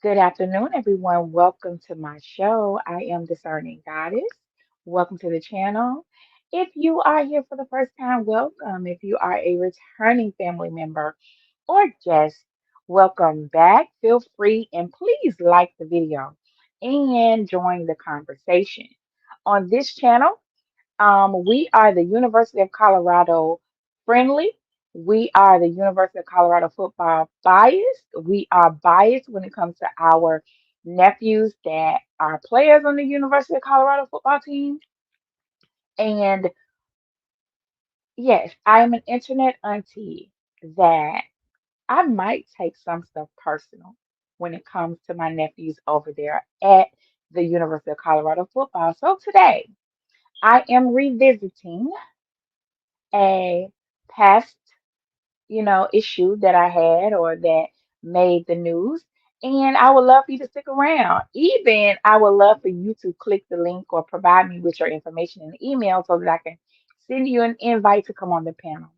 Good afternoon, everyone. Welcome to my show. I am Discerning Goddess. Welcome to the channel. If you are here for the first time, welcome. If you are a returning family member or guest, welcome back. Feel free and please like the video and join the conversation. On this channel, we are the University of Colorado friendly. We are the University of Colorado football biased. We are biased when it comes to our nephews that are players on the University of Colorado football team. And yes, I am an internet auntie that I might take some stuff personal when it comes to my nephews over there at the University of Colorado football. So today I am revisiting a past, issue that I had or that made the news. And I would love for you to stick around. Even I would love for you to click the link or provide me with your information in the email so that I can send you an invite to come on the panel.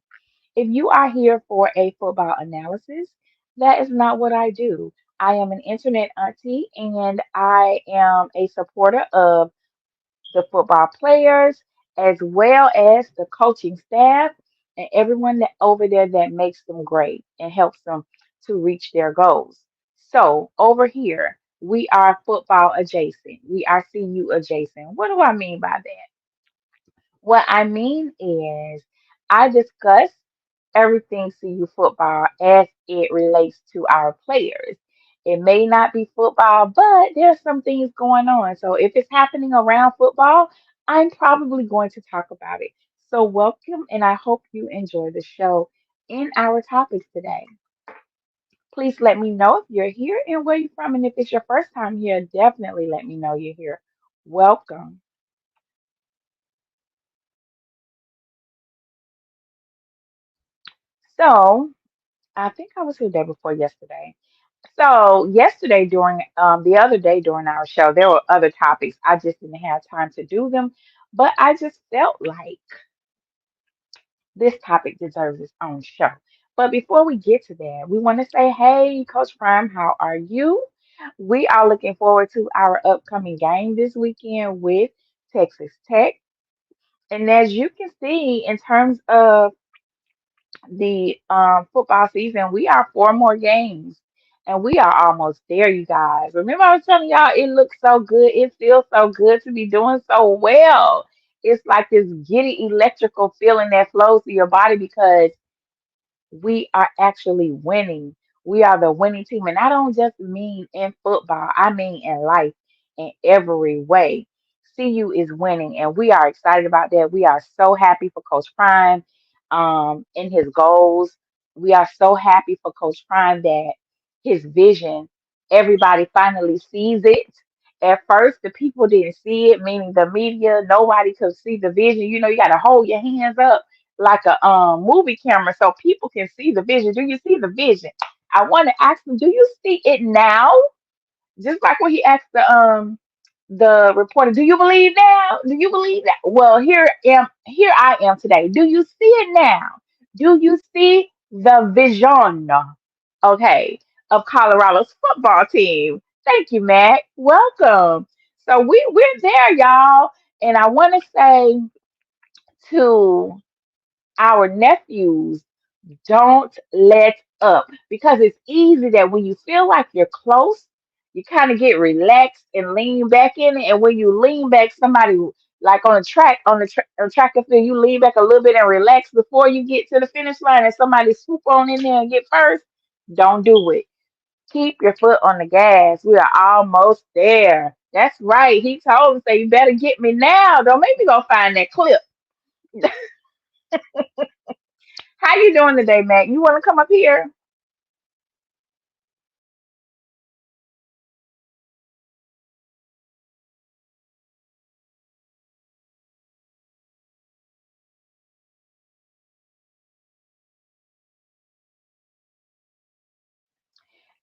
If you are here for a football analysis, that is not what I do. I am an internet auntie and I am a supporter of the football players, as well as the coaching staff and everyone that over there that makes them great and helps them to reach their goals. So over here, we are football adjacent. We are CU adjacent. What do I mean by that? What I mean is I discuss everything CU football as it relates to our players. It may not be football, but there's some things going on. So if it's happening around football, I'm probably going to talk about it. So welcome, and I hope you enjoy the show in our topics today. Please let me know if you're here and where you're from. And if it's your first time here, definitely let me know you're here. Welcome. So I think I was here day before yesterday. So yesterday during the other day during our show, there were other topics. I just didn't have time to do them, but I just felt like this topic deserves its own show. But before we get to that, we want to say, hey, Coach Prime, how are you? We are looking forward to our upcoming game this weekend with Texas Tech. And as you can see, in terms of the football season, we are four more games and we are almost there, you guys. Remember, I was telling y'all it looks so good, it feels so good to be doing so well. It's like this giddy electrical feeling that flows through your body because we are actually winning. We are the winning team. And I don't just mean in football, I mean in life in every way. CU is winning, and we are excited about that. We are so happy for Coach Prime in his goals. We are so happy for Coach Prime that his vision, everybody finally sees it. At first, the people didn't see it, meaning the media, nobody could see the vision. You know, you got to hold your hands up like a movie camera so people can see the vision. Do you see the vision? I want to ask him, do you see it now? Just like when he asked the reporter, do you believe now? Do you believe that? Well, here I am today. Do you see it now? Do you see the vision? Okay, of Colorado's football team. Thank you, Matt. Welcome. So we're there, y'all. And I want to say to our nephews, don't let up because it's easy that when you feel like you're close, you kind of get relaxed and lean back in it. And when you lean back, somebody like on a track, on track and field, you lean back a little bit and relax before you get to the finish line, and somebody swoop on in there and get first. Don't do it. Keep your foot on the gas. We are almost there. That's right. He told us, say, you better get me now. Don't make me go find that clip. How you doing today, Mac? You want to come up here?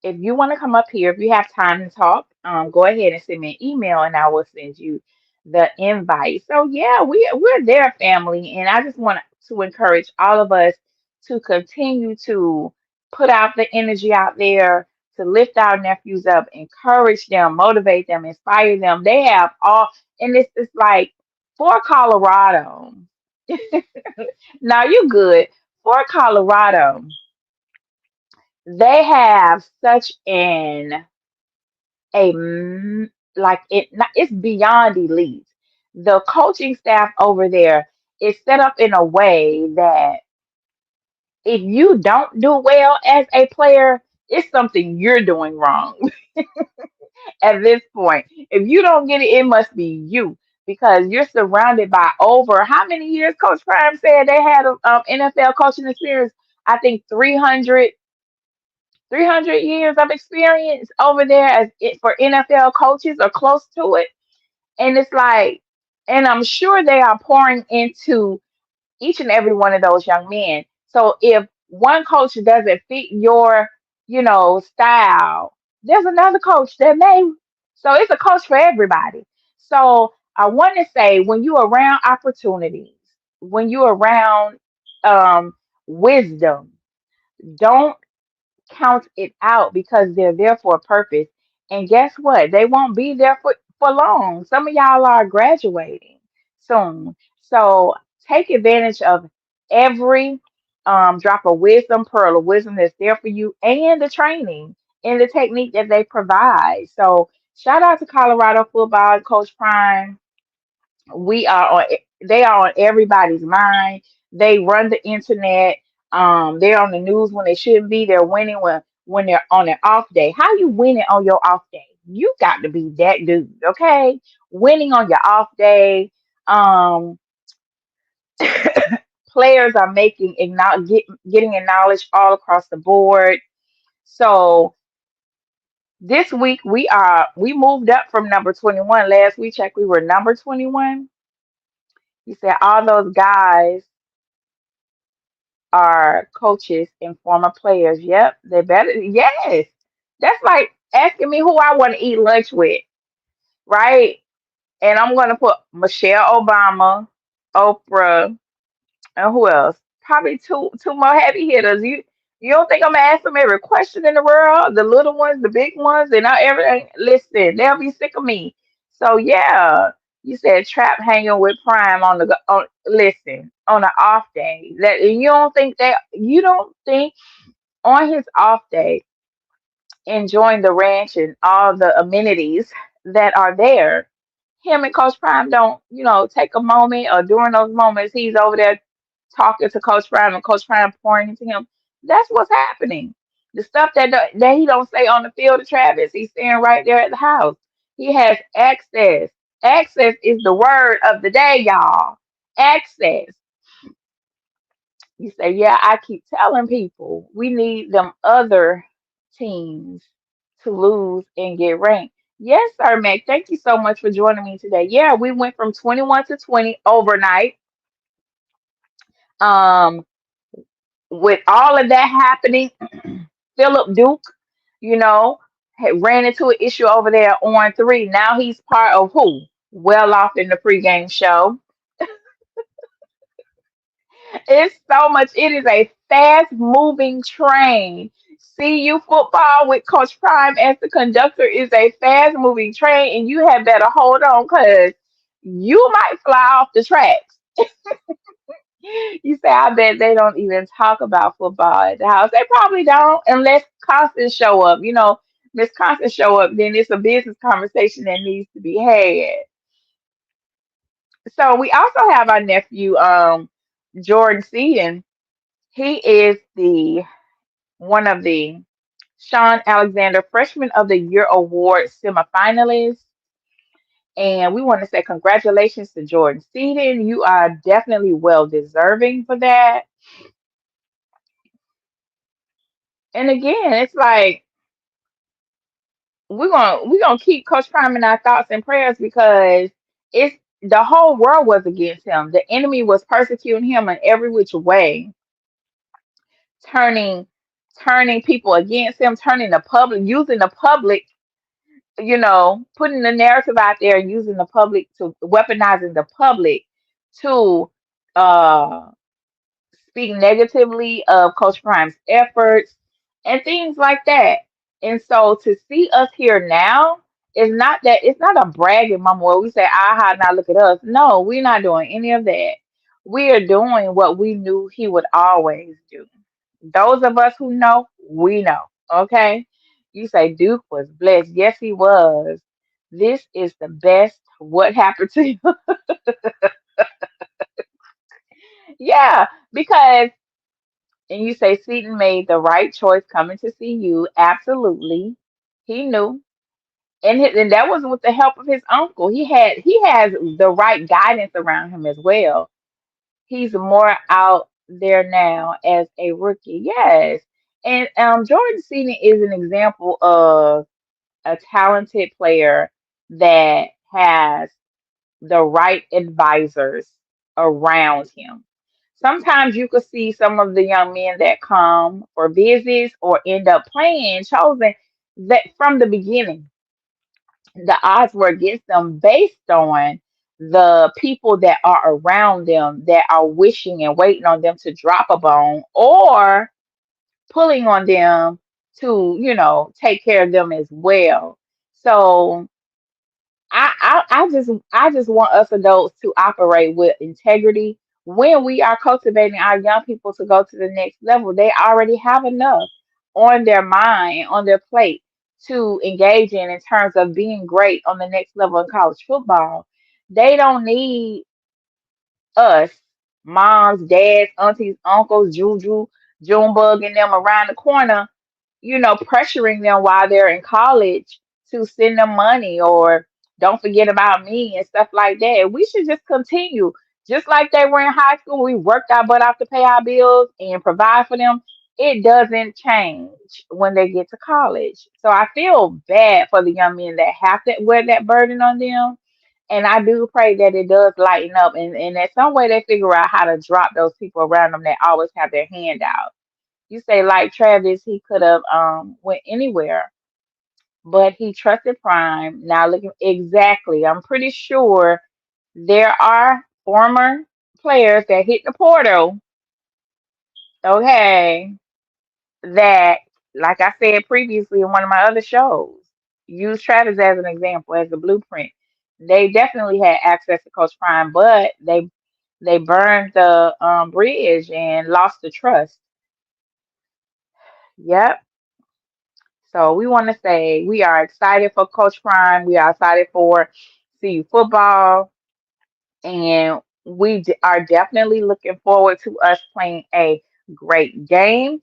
If you want to come up here, if you have time to talk, go ahead and send me an email and I will send you the invite. So yeah, we're their family, and I just want to encourage all of us to continue to put out the energy out there, to lift our nephews up, encourage them, motivate them, inspire them. They have all, and it's like for Colorado. Now you good. For Colorado, they have such a like it's beyond elite. The coaching staff over there is set up in a way that if you don't do well as a player, it's something you're doing wrong at this point. If you don't get it, it must be you because you're surrounded by over how many years Coach Prime said they had NFL coaching experience? I think 300 years of experience over there for NFL coaches or close to it. And it's like, and I'm sure they are pouring into each and every one of those young men. So if one coach doesn't fit your, style, there's another coach that may. So it's a coach for everybody. So I want to say when you're around opportunities, when you're around um, wisdom, don't count it out because they're there for a purpose. And guess what? They won't be there for long. Some of y'all are graduating soon. So take advantage of every drop of wisdom, pearl of wisdom that's there for you, and the training and the technique that they provide. So shout out to Colorado football, Coach Prime. We are on They are on everybody's mind. They run the internet. They're on the news when they shouldn't be. They're winning when they're on their off day. How you winning on your off day? You got to be that dude, okay? Winning on your off day. Um, Players are getting acknowledged all across the board. So this week we moved up from number 21. Last we checked, we were number 21. You said all those guys are coaches and former players. Yep, they better. Yes, that's like asking me who I want to eat lunch with, right? And I'm gonna put Michelle Obama, Oprah, and who else? Probably two more heavy hitters. You don't think I'm gonna ask them every question in the world? The little ones, the big ones, and everything. Listen, they'll be sick of me. So yeah, you said trap hanging with Prime on listen on an off day. That you don't think on his off day enjoying the ranch and all the amenities that are there. Him and Coach Prime don't, take a moment or during those moments he's over there talking to Coach Prime and Coach Prime pouring into him. That's what's happening. The stuff that he don't say on the field of Travis, he's saying right there at the house. He has access. Access is the word of the day, y'all. Access. You say, yeah, I keep telling people we need them other teams to lose and get ranked. Yes, sir, Meg. Thank you so much for joining me today. Yeah, we went from 21 to 20 overnight. Um, with all of that happening, Philip Duke, had ran into an issue over there on three. Now he's part of who? Well off in the pregame show. It's so much. It is a fast moving train. CU football with Coach Prime as the conductor is a fast moving train, and you had better hold on because you might fly off the tracks. You say, I bet they don't even talk about football at the house. They probably don't unless Constance show up. Miss Constance show up, then it's a business conversation that needs to be had. So we also have our nephew, Jordan Seaton. He is the one of the Sean Alexander Freshman of the Year Award semifinalists. And we want to say congratulations to Jordan Seaton. You are definitely well deserving for that. And again, it's like we're gonna keep Coach Prime in our thoughts and prayers because it's the whole world was against him. The enemy was persecuting him in every which way, turning turning people against him, turning the public, using the public, putting the narrative out there, using the public to weaponizing the public to uh speak negatively of Coach Prime's efforts and things like that. And so to see us here now is not that it's not a bragging moment where we say, aha, now look at us. No, we're not doing any of that. We are doing what we knew he would always do. Those of us who know, we know. Okay. You say Duke was blessed. Yes, he was. This is the best. What happened to you? Yeah, because and you say Seaton made the right choice coming to see you. Absolutely. He knew. And that was with the help of his uncle. He has the right guidance around him as well. He's more out there now as a rookie. Yes. And Jordan Seaton is an example of a talented player that has the right advisors around him. Sometimes you could see some of the young men that come for visits or end up playing chosen that from the beginning the odds were against them based on the people that are around them that are wishing and waiting on them to drop a bone or pulling on them to, take care of them as well. So I just want us adults to operate with integrity. When we are cultivating our young people to go to the next level, they already have enough on their mind and on their plate to engage in terms of being great on the next level in college football. They don't need us, moms, dads, aunties, uncles, Juju, Junebug, and them around the corner, pressuring them while they're in college to send them money or don't forget about me and stuff like that. We should just continue. Just like they were in high school, we worked our butt off to pay our bills and provide for them. It doesn't change when they get to college. So I feel bad for the young men that have to wear that burden on them, and I do pray that it does lighten up and that some way they figure out how to drop those people around them that always have their hand out. You say like Travis, he could have went anywhere, but he trusted Prime. Now looking exactly, I'm pretty sure there are former players that hit the portal, okay, that like I said previously in one of my other shows, use Travis as an example, as a blueprint. They definitely had access to Coach Prime, but they burned the bridge and lost the trust. Yep. So we want to say we are excited for Coach Prime. We are excited for CU football, and are definitely looking forward to us playing a great game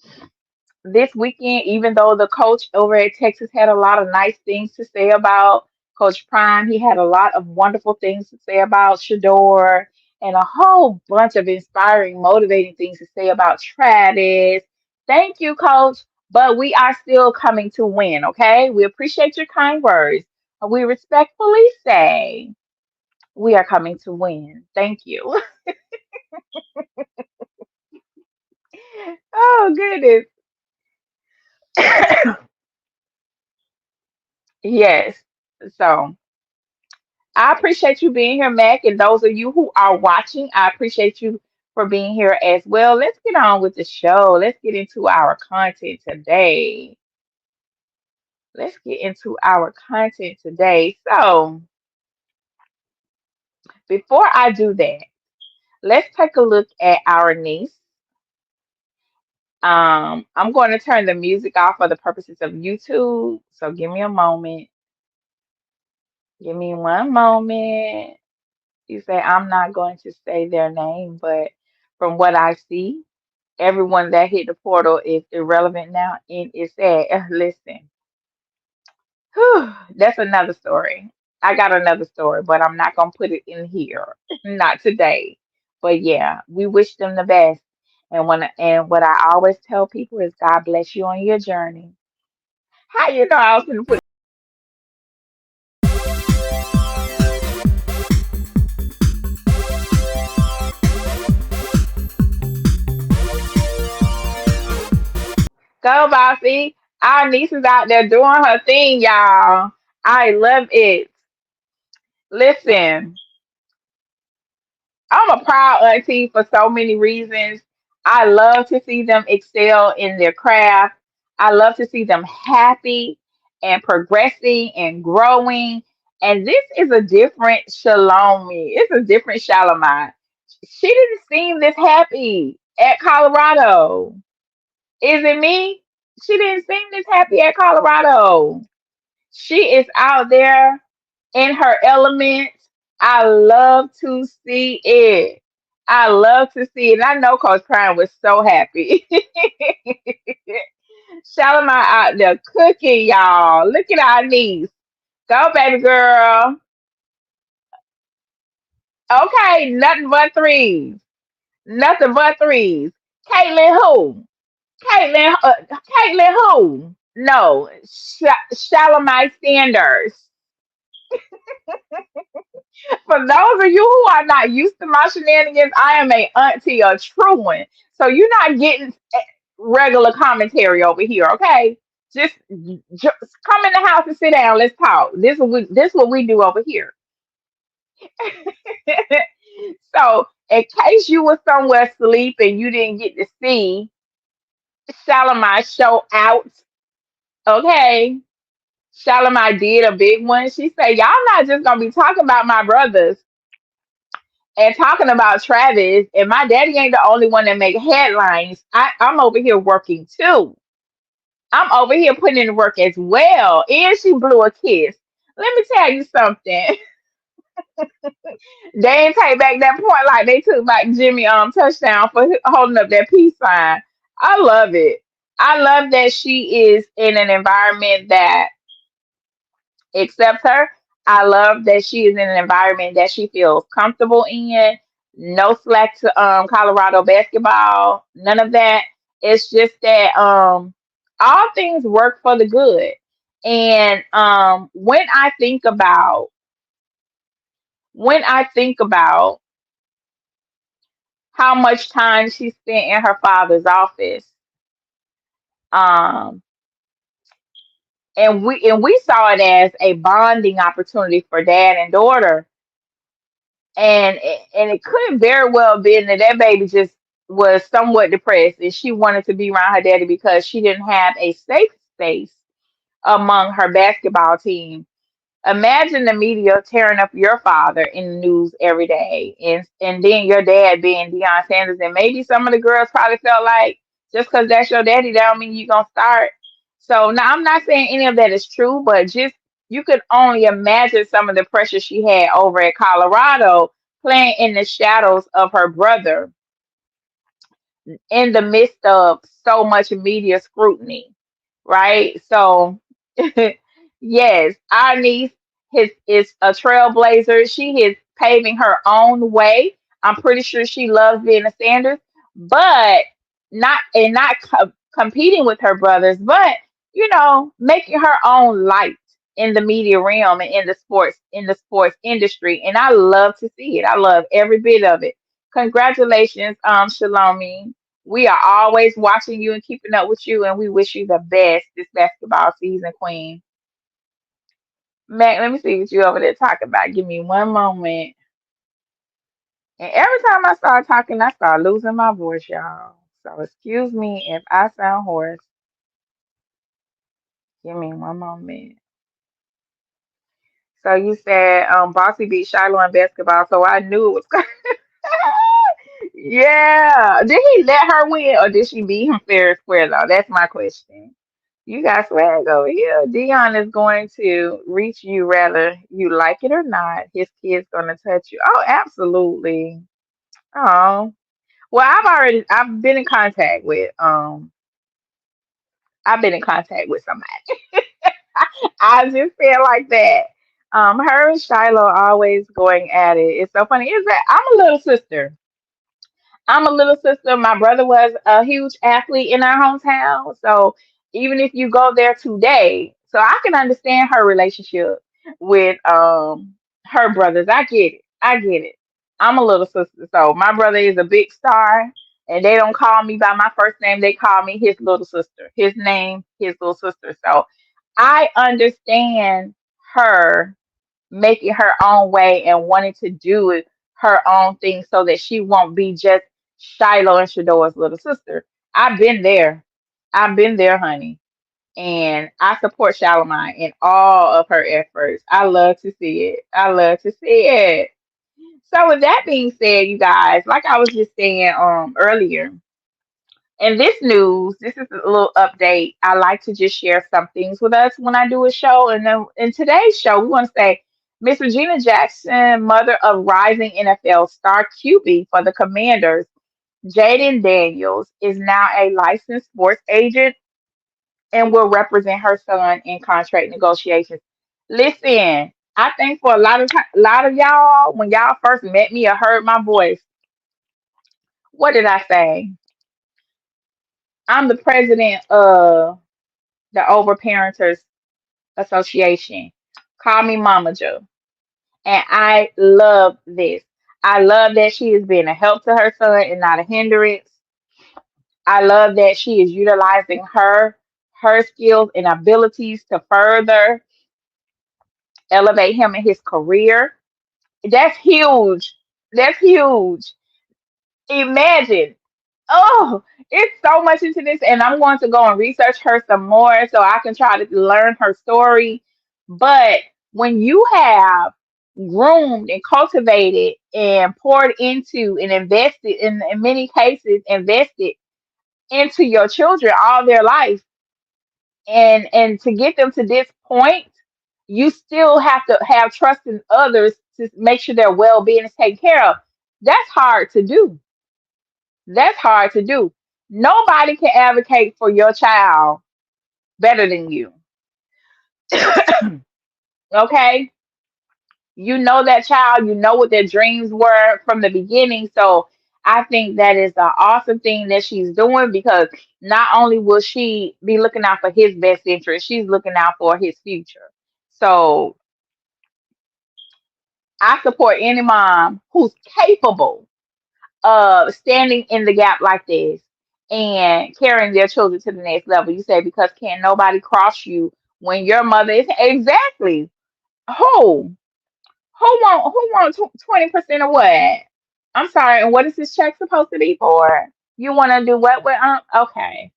this weekend, even though the coach over at Texas had a lot of nice things to say about Coach Prime, he had a lot of wonderful things to say about Shador and a whole bunch of inspiring, motivating things to say about Travis. Thank you, Coach. But we are still coming to win, okay? We appreciate your kind words. We respectfully say we are coming to win. Thank you. Oh, goodness. Yes. So. I appreciate you being here, Mac, and those of you who are watching, I appreciate you for being here as well. Let's get on with the show. Let's get into our content today. Let's get into our content today. So, before I do that, let's take a look at our niece. I'm going to turn the music off for the purposes of YouTube. So, give me a moment. Give me one moment. You say I'm not going to say their name, but from what I see, everyone that hit the portal is irrelevant now and it's sad. Listen, whew, that's another story. I got another story, but I'm not gonna put it in here. Not today. But yeah, we wish them the best. And what I always tell people is God bless you on your journey. How you know I was gonna put go bossy? Our niece is out there doing her thing, y'all. I love it. Listen. I'm a proud auntie for so many reasons. I love to see them excel in their craft. I love to see them happy and progressing and growing. And this is a different Shalomi. It's a different Shalimar. She didn't seem this happy at Colorado. Is it me? She didn't seem this happy at Colorado. She is out there in her element. I love to see it. I love to see it. And I know Coach Prime was so happy. Shalimar out there cooking, y'all. Look at our niece. Go, baby girl. Okay, nothing but threes. Nothing but threes. Caitlin who? Caitlin who? No, Shalimar Sanders. For those of you who are not used to my shenanigans, I am a auntie, a true one. So you're not getting regular commentary over here, okay? Just come in the house and sit down. Let's talk. This what we do over here. So, in case you were somewhere asleep and you didn't get to see Shalimar show out, okay? Shalimar did a big one. She said, "Y'all not just gonna be talking about my brothers and talking about Travis, and my daddy ain't the only one that make headlines. I'm over here working too. I'm over here putting in the work as well." And she blew a kiss. Let me tell you something. They ain't take back that point like they took back Jimmy touchdown for holding up that peace sign. I love it. I love that she is in an environment that accepts her. I love that she is in an environment that she feels comfortable in. No slack to Colorado basketball, none of that. It's just that all things work for the good. And when I think about how much time she spent in her father's office, um, and we saw it as a bonding opportunity for dad and daughter, and it could very well be that that baby just was somewhat depressed and she wanted to be around her daddy because she didn't have a safe space among her basketball team. Imagine the media tearing up your father in the news every day, and then your dad being Deion Sanders, and maybe some of the girls probably felt like just because that's your daddy, that don't mean you're gonna start. So now I'm not saying any of that is true, but just you could only imagine some of the pressure she had over at Colorado, playing in the shadows of her brother in the midst of so much media scrutiny, right? So, yes, our niece is a trailblazer. She is paving her own way. I'm pretty sure she loves being a Sanders, but not competing with her brothers, but making her own light in the media realm and in the sports industry. And I love to see it. I love every bit of it. Congratulations, Shalomi. We are always watching you and keeping up with you, and we wish you the best this basketball season, Queen. Mac, let me see what you over there talking about. Give me one moment. And every time I start talking, I start losing my voice, y'all. So excuse me if I sound hoarse. Give me one moment. So you said Bossy beat Shiloh in basketball, so I knew it was Yeah. Did he let her win or did she beat him fair and square though? That's my question. You got swag over here. Dion is going to reach you whether you like it or not. His kid's gonna touch you. Oh, absolutely. Oh. Well, I've been in contact with somebody. I just feel like that. Her and Shiloh always going at it. It's so funny. Is that I'm a little sister. I'm a little sister. My brother was a huge athlete in our hometown. So even if you go there today, so I can understand her relationship with her brothers. I get it. I get it. I'm a little sister. So my brother is a big star and they don't call me by my first name. They call me his little sister. His name, his little sister. So I understand her making her own way and wanting to do it her own thing so that she won't be just Shiloh and Shadora's little sister. I've been there. I've been there, honey. And I support Shalomi in all of her efforts. I love to see it. I love to see it. So with that being said, you guys, like I was just saying earlier, in this news, this is a little update. I like to just share some things with us when I do a show. And then in today's show, we want to say Miss Regina Jackson, mother of rising NFL star QB for the Commanders, Jaden Daniels, is now a licensed sports agent and will represent her son in contract negotiations. Listen, I think for a lot of y'all, when y'all first met me or heard my voice, what did I say? I'm the president of the Overparenters Association. Call me Mama Joe. And I love this. I love that she is being a help to her son and not a hindrance. I love that she is utilizing her skills and abilities to further elevate him in his career. That's huge. That's huge. Imagine. Oh, it's so much into this, and I'm going to go and research her some more so I can try to learn her story. But when you have groomed and cultivated and poured into and invested in many cases invested into your children all their life, and to get them to this point, you still have to have trust in others to make sure their well-being is taken care of. That's hard to do. That's hard to do. Nobody can advocate for your child better than you. Okay? You know that child, you know what their dreams were from the beginning. So I think that is an awesome thing that she's doing, because not only will she be looking out for his best interest, she's looking out for his future. So I support any mom who's capable of standing in the gap like this and carrying their children to the next level. You say because can't nobody cross you when your mother is exactly who who want 20% of what? I'm sorry, and what is this check supposed to be for? You want to do what with okay.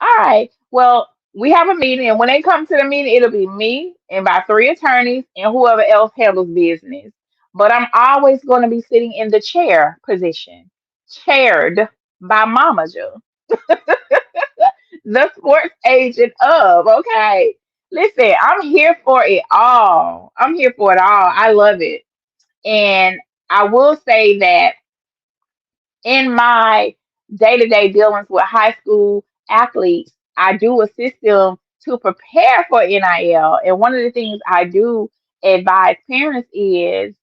All right. Well, we have a meeting, and when they come to the meeting, it'll be me and about three attorneys and whoever else handles business. But I'm always going to be sitting in the chair position, chaired by Mama Joe, the sports agent of. Okay. Listen, I'm here for it all. I'm here for it all. I love it. And I will say that in my day-to-day dealings with high school athletes, I do assist them to prepare for NIL. And one of the things I do advise parents is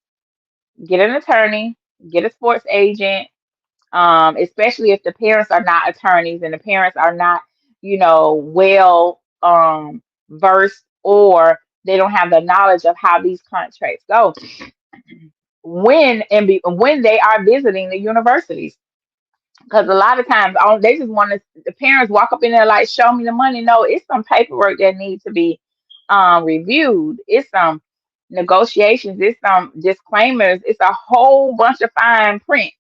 get an attorney, get a sports agent, especially if the parents are not attorneys and the parents are not, well versed, or they don't have the knowledge of how these contracts go when they are visiting the universities. Because a lot of times they just want to, the parents walk up in there like, show me the money. No, it's some paperwork that needs to be reviewed. It's some negotiations. It's some disclaimers. It's a whole bunch of fine print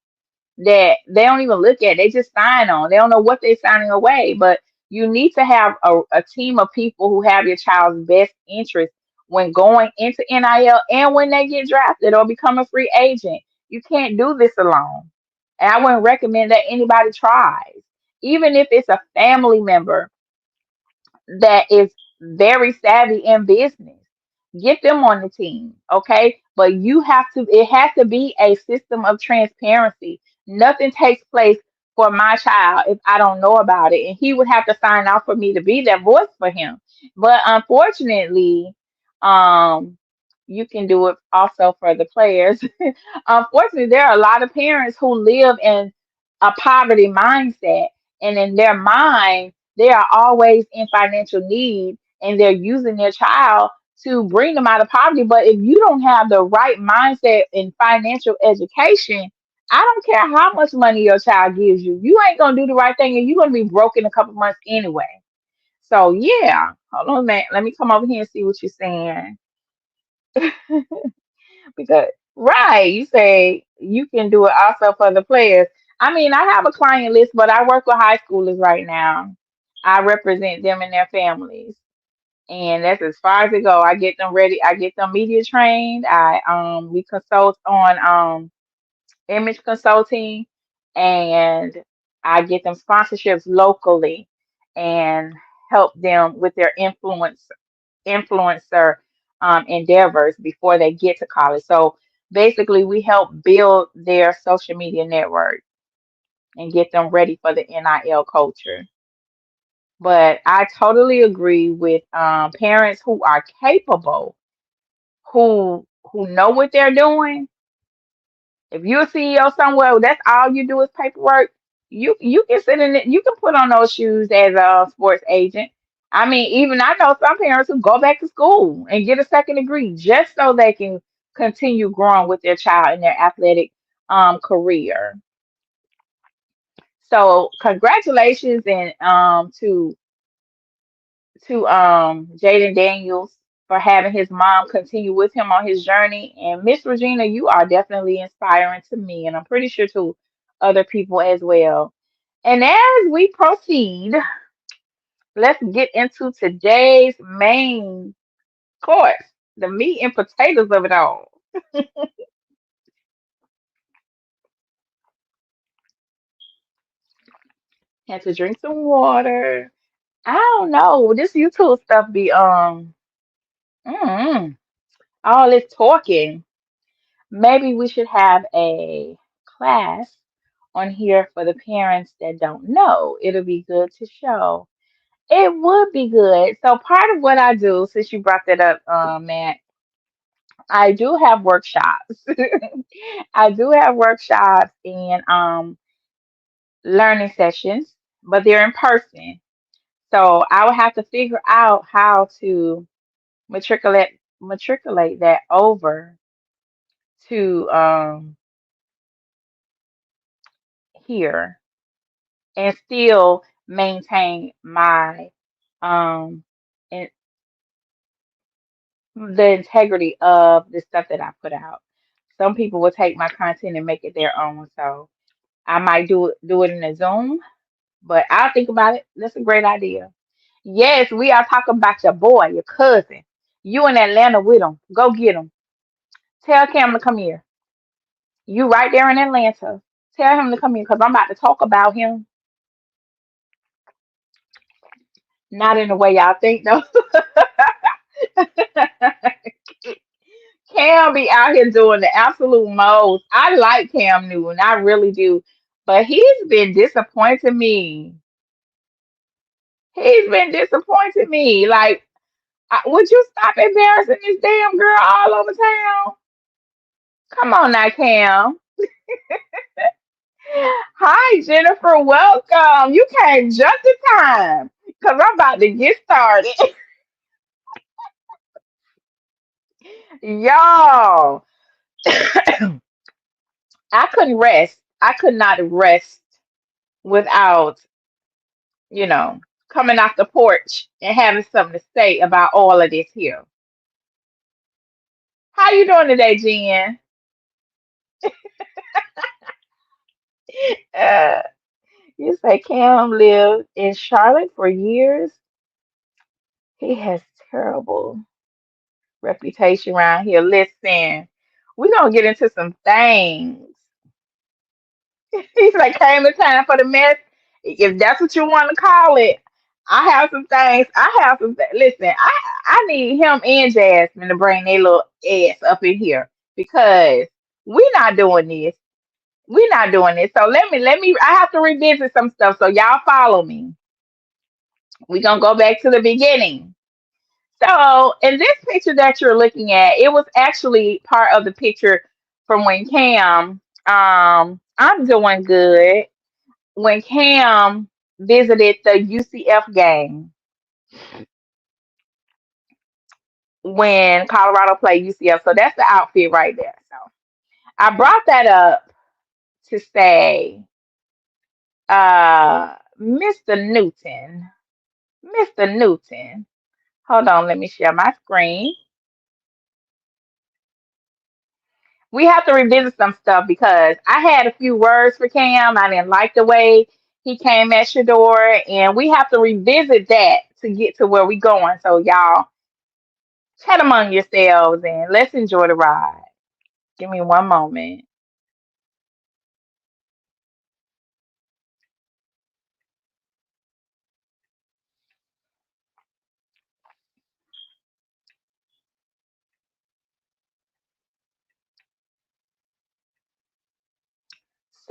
that they don't even look at. They just sign on. They don't know what they're signing away. But you need to have a team of people who have your child's best interest when going into NIL and when they get drafted or become a free agent. You can't do this alone. And I wouldn't recommend that anybody tries. Even if it's a family member that is very savvy in business. Get them on the team, okay? But it has to be a system of transparency. Nothing takes place for my child if I don't know about it. And he would have to sign off for me to be that voice for him. But unfortunately, um, you can do it also for the players. Unfortunately, there are a lot of parents who live in a poverty mindset, and in their mind, they are always in financial need, and they're using their child to bring them out of poverty. But if you don't have the right mindset in financial education, I don't care how much money your child gives you, you ain't gonna do the right thing, and you're gonna be broke in a couple months anyway. So yeah, hold on, man. Let me come over here and see what you're saying. Because right, you say you can do it also for the players. I mean, I have a client list, but I work with high schoolers right now. I represent them and their families. And that's as far as it go. I get them ready. I get them media trained. I we consult on image consulting, and I get them sponsorships locally and help them with their influencer endeavors before they get to college. So basically, we help build their social media network and get them ready for the NIL culture. But I totally agree with parents who are capable, who know what they're doing. If you're a CEO somewhere, that's all you do is paperwork. You can sit in it. You can put on those shoes as a sports agent. I mean, even I know some parents who go back to school and get a second degree just so they can continue growing with their child in their athletic career. So congratulations and to Jaden Daniels for having his mom continue with him on his journey. And Miss Regina, you are definitely inspiring to me, and I'm pretty sure to other people as well. And as we proceed, let's get into today's main course, the meat and potatoes of it all. Had to drink some water. I don't know. This YouTube stuff be mm, all this talking. Maybe we should have a class on here for the parents that don't know. It'll be good to show. It would be good. So part of what I do, since you brought that up, Matt, I do have workshops. I do have workshops and learning sessions, but they're in person. So I would have to figure out how to matriculate that over to here and still maintain my um in, the integrity of the stuff that I put out. Some people will take my content and make it their own, so I might do it in a Zoom, but I'll think about it. That's a great idea. Yes, we are talking about your boy, your cousin. You in Atlanta with him. Go get him. Tell Cam to come here. You right there in Atlanta. Tell him to come here because I'm about to talk about him. Not in the way y'all think though. Cam be out here doing the absolute most. I like Cam Newton, I really do. But he's been disappointing me. He's been disappointing me. Like, would you stop embarrassing this damn girl all over town? Come on now, Cam. Hi, Jennifer. Welcome. You came just in time because I'm about to get started. Y'all, I couldn't rest. I could not rest without coming off the porch and having something to say about all of this here. How you doing today, Jen? Uh, you say Cam lived in Charlotte for years. He has terrible reputation around here. Listen, we're gonna get into some things. He's like, came the time for the mess. If that's what you want to call it, I have some things. I have some. Listen, I need him and Jasmine to bring their little ass up in here because we not doing this. We not doing this. So let me. I have to revisit some stuff. So y'all follow me. We gonna go back to the beginning. So in this picture that you're looking at, it was actually part of the picture from when Cam. I'm doing good. When Cam visited the UCF game when Colorado played UCF. So that's the outfit right there. So I brought that up to say, Mr. Newton, Mr. Newton. Hold on, let me share my screen. We have to revisit some stuff because I had a few words for Cam. I didn't like the way He came at Shador, and we have to revisit that to get to where we going. So y'all chat among yourselves and let's enjoy the ride. Give me one moment.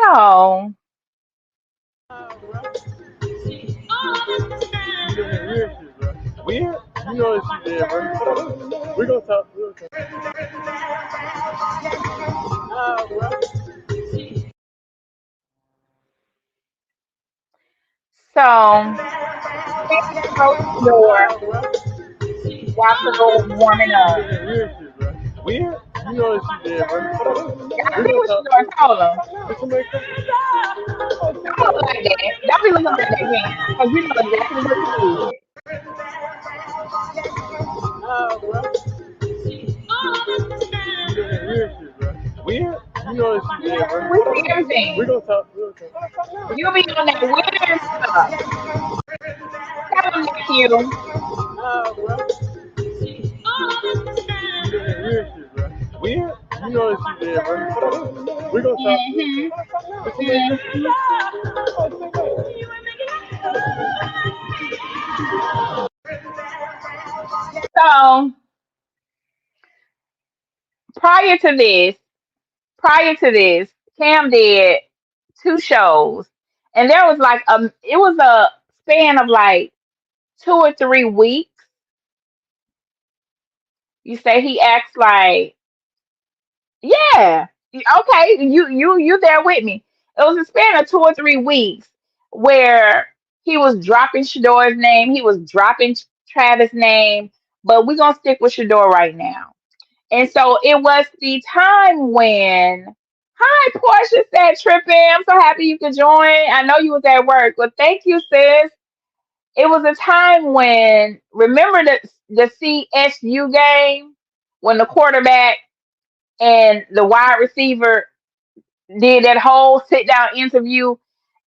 So, Weird shit, bro. Weird? You know what she did, bro. We're gonna talk. We're gonna talk. so Kevin approached Shador while Shador was warming up. Weird shit, bro. Weird? You know what she did, bro. Y'all We're see gonna what talk. Shador told him. Did somebody come? Don't look like that. Don't be looking at that man, because you know exactly what you did. Weird shit, bro. Weird? You know what she did, We see bro. We're everything. gonna talk. We're gonna talk. You be on that weird stuff. Tell him, nephew. Weird shit, bro. Weird? You know what she did, bro. We're gonna talk. We're Hmm. gonna talk. Did somebody Hmm. So prior to this, prior to this, Cam did two shows, and there was like it was a span of like 2 or 3 weeks. You say he acts like, yeah, okay, you there with me. It was a span of 2 or 3 weeks where he was dropping Shador's name, he was dropping Travis' name, but we're gonna stick with Shador right now. And so it was the time when, hi, Portia said, Trippin', I'm so happy you could join. I know you was at work, but thank you, sis. It was a time when, remember the CSU game when the quarterback and the wide receiver did that whole sit down interview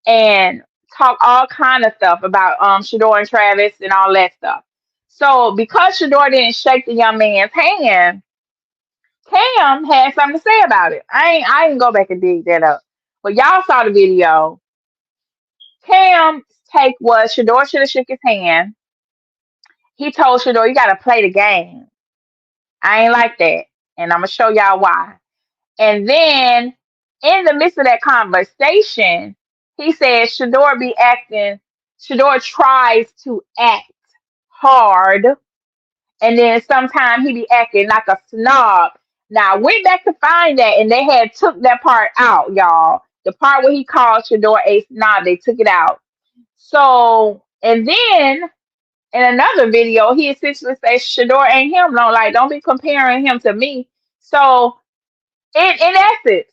and talk all kind of stuff about Shador and Travis and all that stuff. So because Shador didn't shake the young man's hand, Cam had something to say about it. I ain't go back and dig that up. But y'all saw the video. Cam's take was Shador should have shook his hand. He told Shador, you gotta play the game. I ain't like that. And I'm gonna show y'all why. And then in the midst of that conversation, he said Shador tries to act hard, and then sometimes he be acting like a snob. Now I went back to find that, and they had took that part out, y'all. The part where he called Shador a snob, they took it out. So, and then in another video, he essentially says Shador ain't him. Don't be comparing him to me. So, in essence,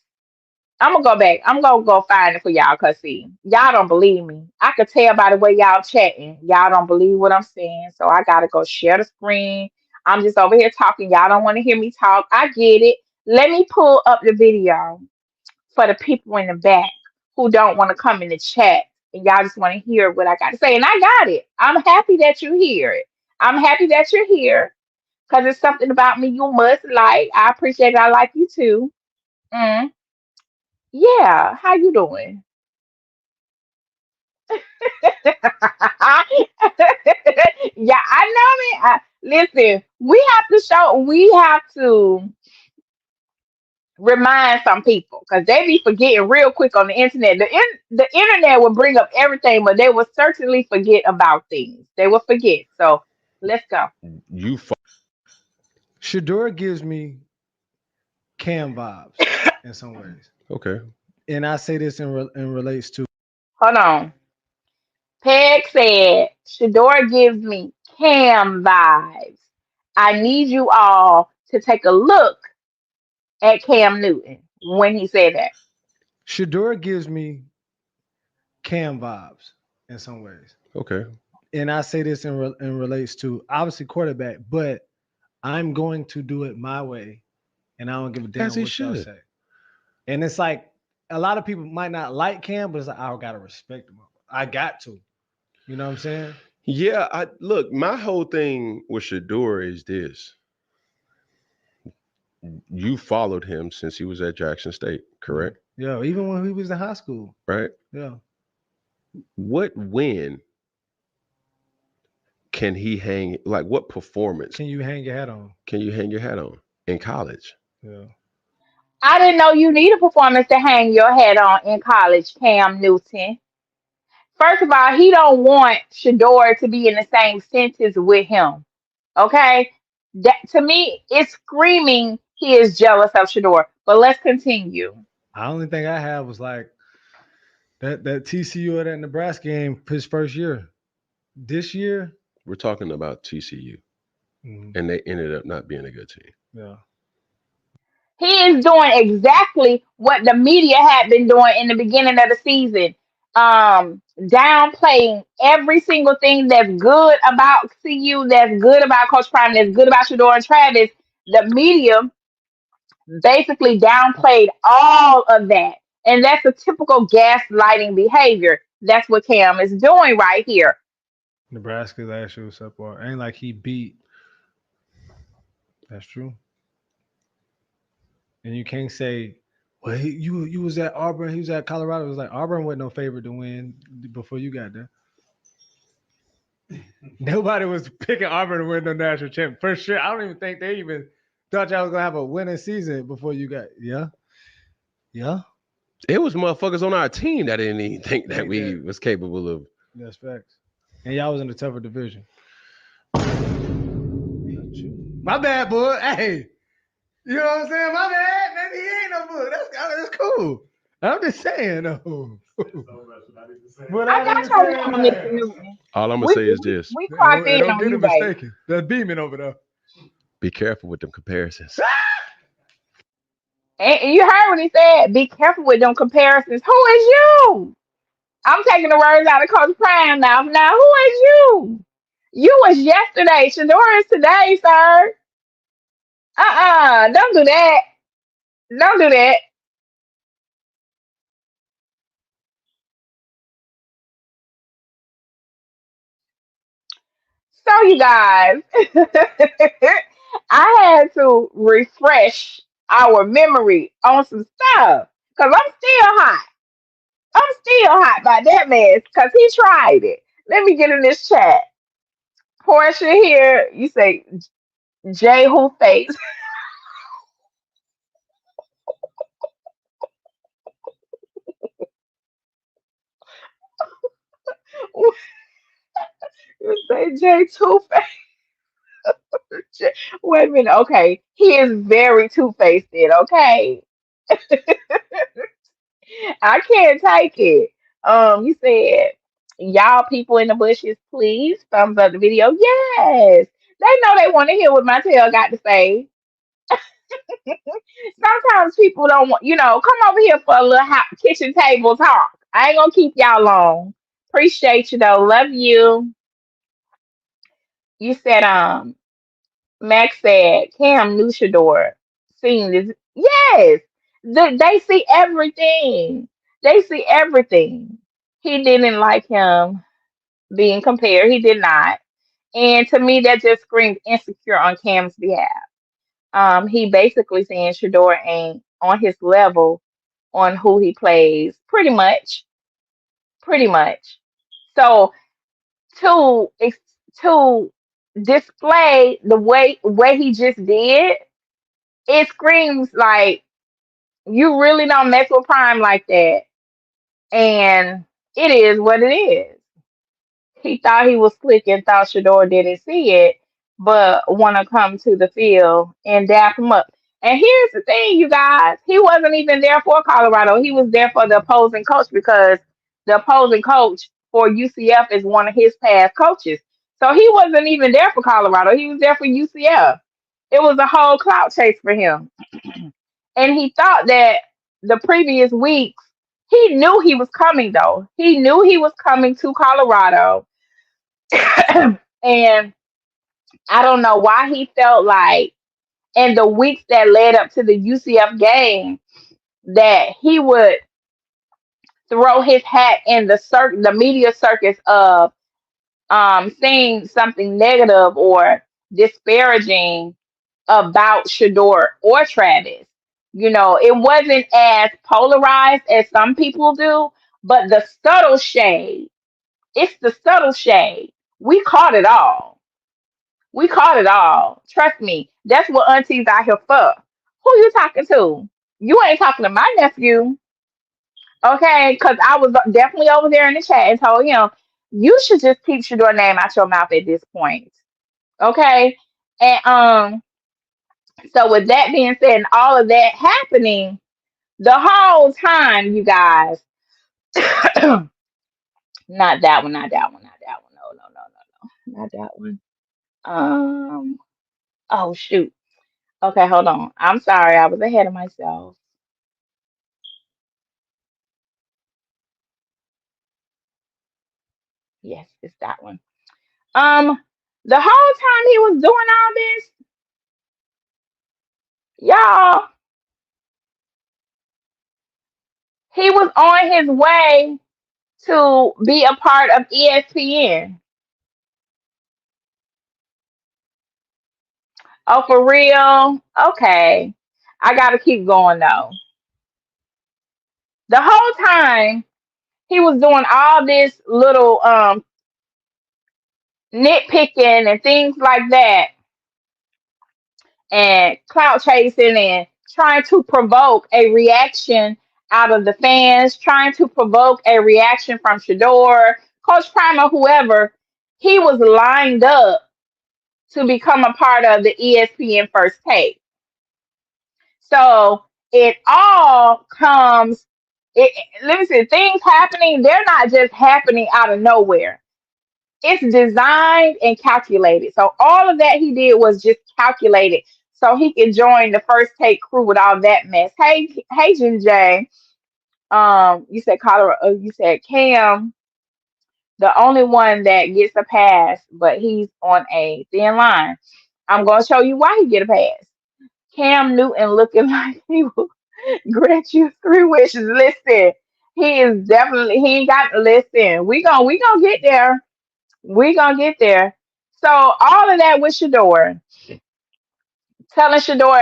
I'm gonna go back. I'm gonna go find it for y'all, cause see, y'all don't believe me. I could tell by the way y'all chatting. Y'all don't believe what I'm saying, so I gotta go share the screen. I'm just over here talking. Y'all don't want to hear me talk. I get it. Let me pull up the video for the people in the back who don't want to come in the chat and y'all just want to hear what I got to say. And I got it. I'm happy that you hear it. I'm happy that you're here because it's something about me you must like. I appreciate it. I like you too. Mm. Yeah, how you doing? Yeah, I know me. Listen, we have to remind some people because they be forgetting real quick on the internet. The internet will bring up everything, but they will certainly forget about things. They will forget. So let's go. You Shador gives me Cam vibes in some ways, okay? and I say this in relates to Hold on. Peg said, Shador gives me Cam vibes. I need you all to take a look at Cam Newton when he said that. Shador gives me Cam vibes in some ways, Okay. and I say this in relates to obviously quarterback, but I'm going to do it my way, and I don't give a As damn he what y'all should. say. And it's like a lot of people might not like Cam, but it's like I gotta respect him. I got to. You know what I'm saying? Yeah, I look. My whole thing with Shador is this: you followed him since he was at Jackson State, Yeah. correct? Yeah. Even when he was in high school. Right. Yeah. What win can he hang? Like, what performance Can you hang your hat on? can you hang your hat on in college? Yeah. I didn't know you need a performance to hang your head on in college, Cam Newton. First of all, he don't want Shador to be in the same sentence with him. Okay? That to me, it's screaming he is jealous of Shador. But let's continue. I only thing I had was like that TCU or that Nebraska game his first year. This year, We're talking about TCU, mm, and they ended up not being a good team. yeah, He is doing exactly what the media had been doing in the beginning of the season. Downplaying every single thing that's good about CU, that's good about Coach Prime, that's good about Shador and Travis. The media basically downplayed all of that. And that's a typical gaslighting behavior. That's what Cam is doing right here. Nebraska last year was subpar. Ain't like he beat. That's true. And you can't say, well, you was at Auburn, he was at Colorado. It was like Auburn wasn't no favorite to win before you got there. Nobody was picking Auburn to win the national champion for sure. I don't even think they even thought y'all was gonna have a winning season before you got. Yeah, yeah. It was motherfuckers on our team that didn't even think that Think we that was capable of. that's facts. And y'all was in a tougher division. My bad, boy. Hey, you know what I'm saying? My bad. Maybe he ain't no boy. That's cool. I'm just saying though. What I I got need to your say, number, Mr. man. Newton. All I'm gonna We, say is we, this: we And clocked and in don't on get you, it baby. mistaken. That's beaming over there. be careful with them comparisons. And you heard what he said. Be careful with them comparisons. Who is you? I'm taking the words out of Coach Prime now. Now, who is you? You was yesterday. Shador is today, sir. Don't do that. Don't do that. So, you guys, I had to refresh our memory on some stuff because I'm still hot. I'm still hot by that mess because he tried it. Let me get in this chat. Portia here, you say J Who face. You say J Two Face. Wait a minute. Okay, he is very two faced. Okay, I can't take it. You said y'all people in the bushes, please thumbs up the video. Yes, they know they want to hear what my tail got to say. Sometimes people don't want, come over here for a little kitchen table talk. I ain't gonna keep y'all long. Appreciate you though. Love you. You said Max said Cam Newshador seen this. Yes, they see everything. They see everything. He didn't like him being compared. He did not. And to me, that just screams insecure on Cam's behalf. He basically saying Shador ain't on his level on who he plays, pretty much. So to to display the way he just did, it screams like you really don't mess with Prime like that, and it is what it is. He thought he was slick and thought Shador didn't see it, but want to come to the field and dap him up. And here's the thing, you guys, he wasn't even there for Colorado. He was there for the opposing coach because the opposing coach for UCF is one of his past coaches. So he wasn't even there for Colorado. He was there for UCF. It was a whole clout chase for him. And he thought that the previous weeks, he knew he was coming though. He knew he was coming to Colorado. And I don't know why he felt like in the weeks that led up to the UCF game that he would throw his hat in the media circus of saying something negative or disparaging about Shador or Travis. You know, it wasn't as polarized as some people do, but the subtle shade, it's the subtle shade. We caught it all. We caught it all. Trust me. That's what aunties out here for. Who you talking to? You ain't talking to my nephew. Okay, because I was definitely over there in the chat and told him, you should just keep Shador name out your mouth at this point. Okay. And so with that being said and all of that happening, the whole time, you guys, not that one, not that one, not that one. No, no, no, no, no. Not that one. Um, oh shoot. Okay, hold on. I'm sorry, I was ahead of myself. Yes, it's that one. Um, the whole time he was doing all this, y'all, he was on his way to be a part of ESPN. Oh, for real? Okay. I gotta keep going though. The whole time he was doing all this little nitpicking and things like that and clout chasing and trying to provoke a reaction out of the fans, trying to provoke a reaction from Shador, Coach Prime, or whoever. He was lined up to become a part of the ESPN First Take. So it all comes. Let me see, things happening. They're not just happening out of nowhere. It's designed and calculated. So all of that he did was just calculated, so he could join the First Take crew with all that mess. Hey, J. You said Colorado. You said Cam, the only one that gets a pass, but he's on a thin line. I'm gonna show you why he get a pass. Cam Newton looking like he will grant you three wishes. Listen, he is definitely he ain't got to listen. We gonna get there. We gonna get there. So all of that with Shador, telling Shador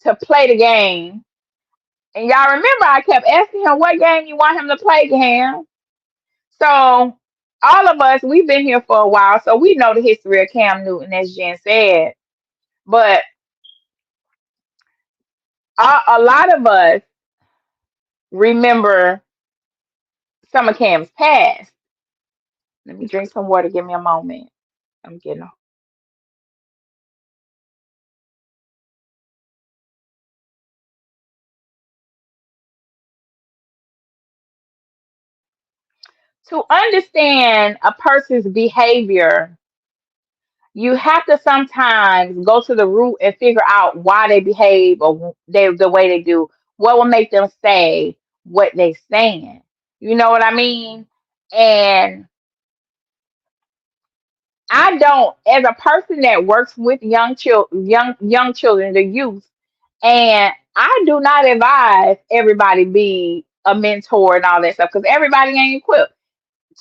to play the game. And y'all remember I kept asking him what game you want him to play, Cam. So all of us, we've been here for a while, so we know the history of Cam Newton, as Jen said. But a lot of us remember some of Cam's past. Let me drink some water. Give me a moment. I'm getting to understand a person's behavior. You have to sometimes go to the root and figure out why they behave or the way they do. What will make them say what they saying? You know what I mean? And I don't, as a person that works with young children, the youth, and I do not advise everybody be a mentor and all that stuff because everybody ain't equipped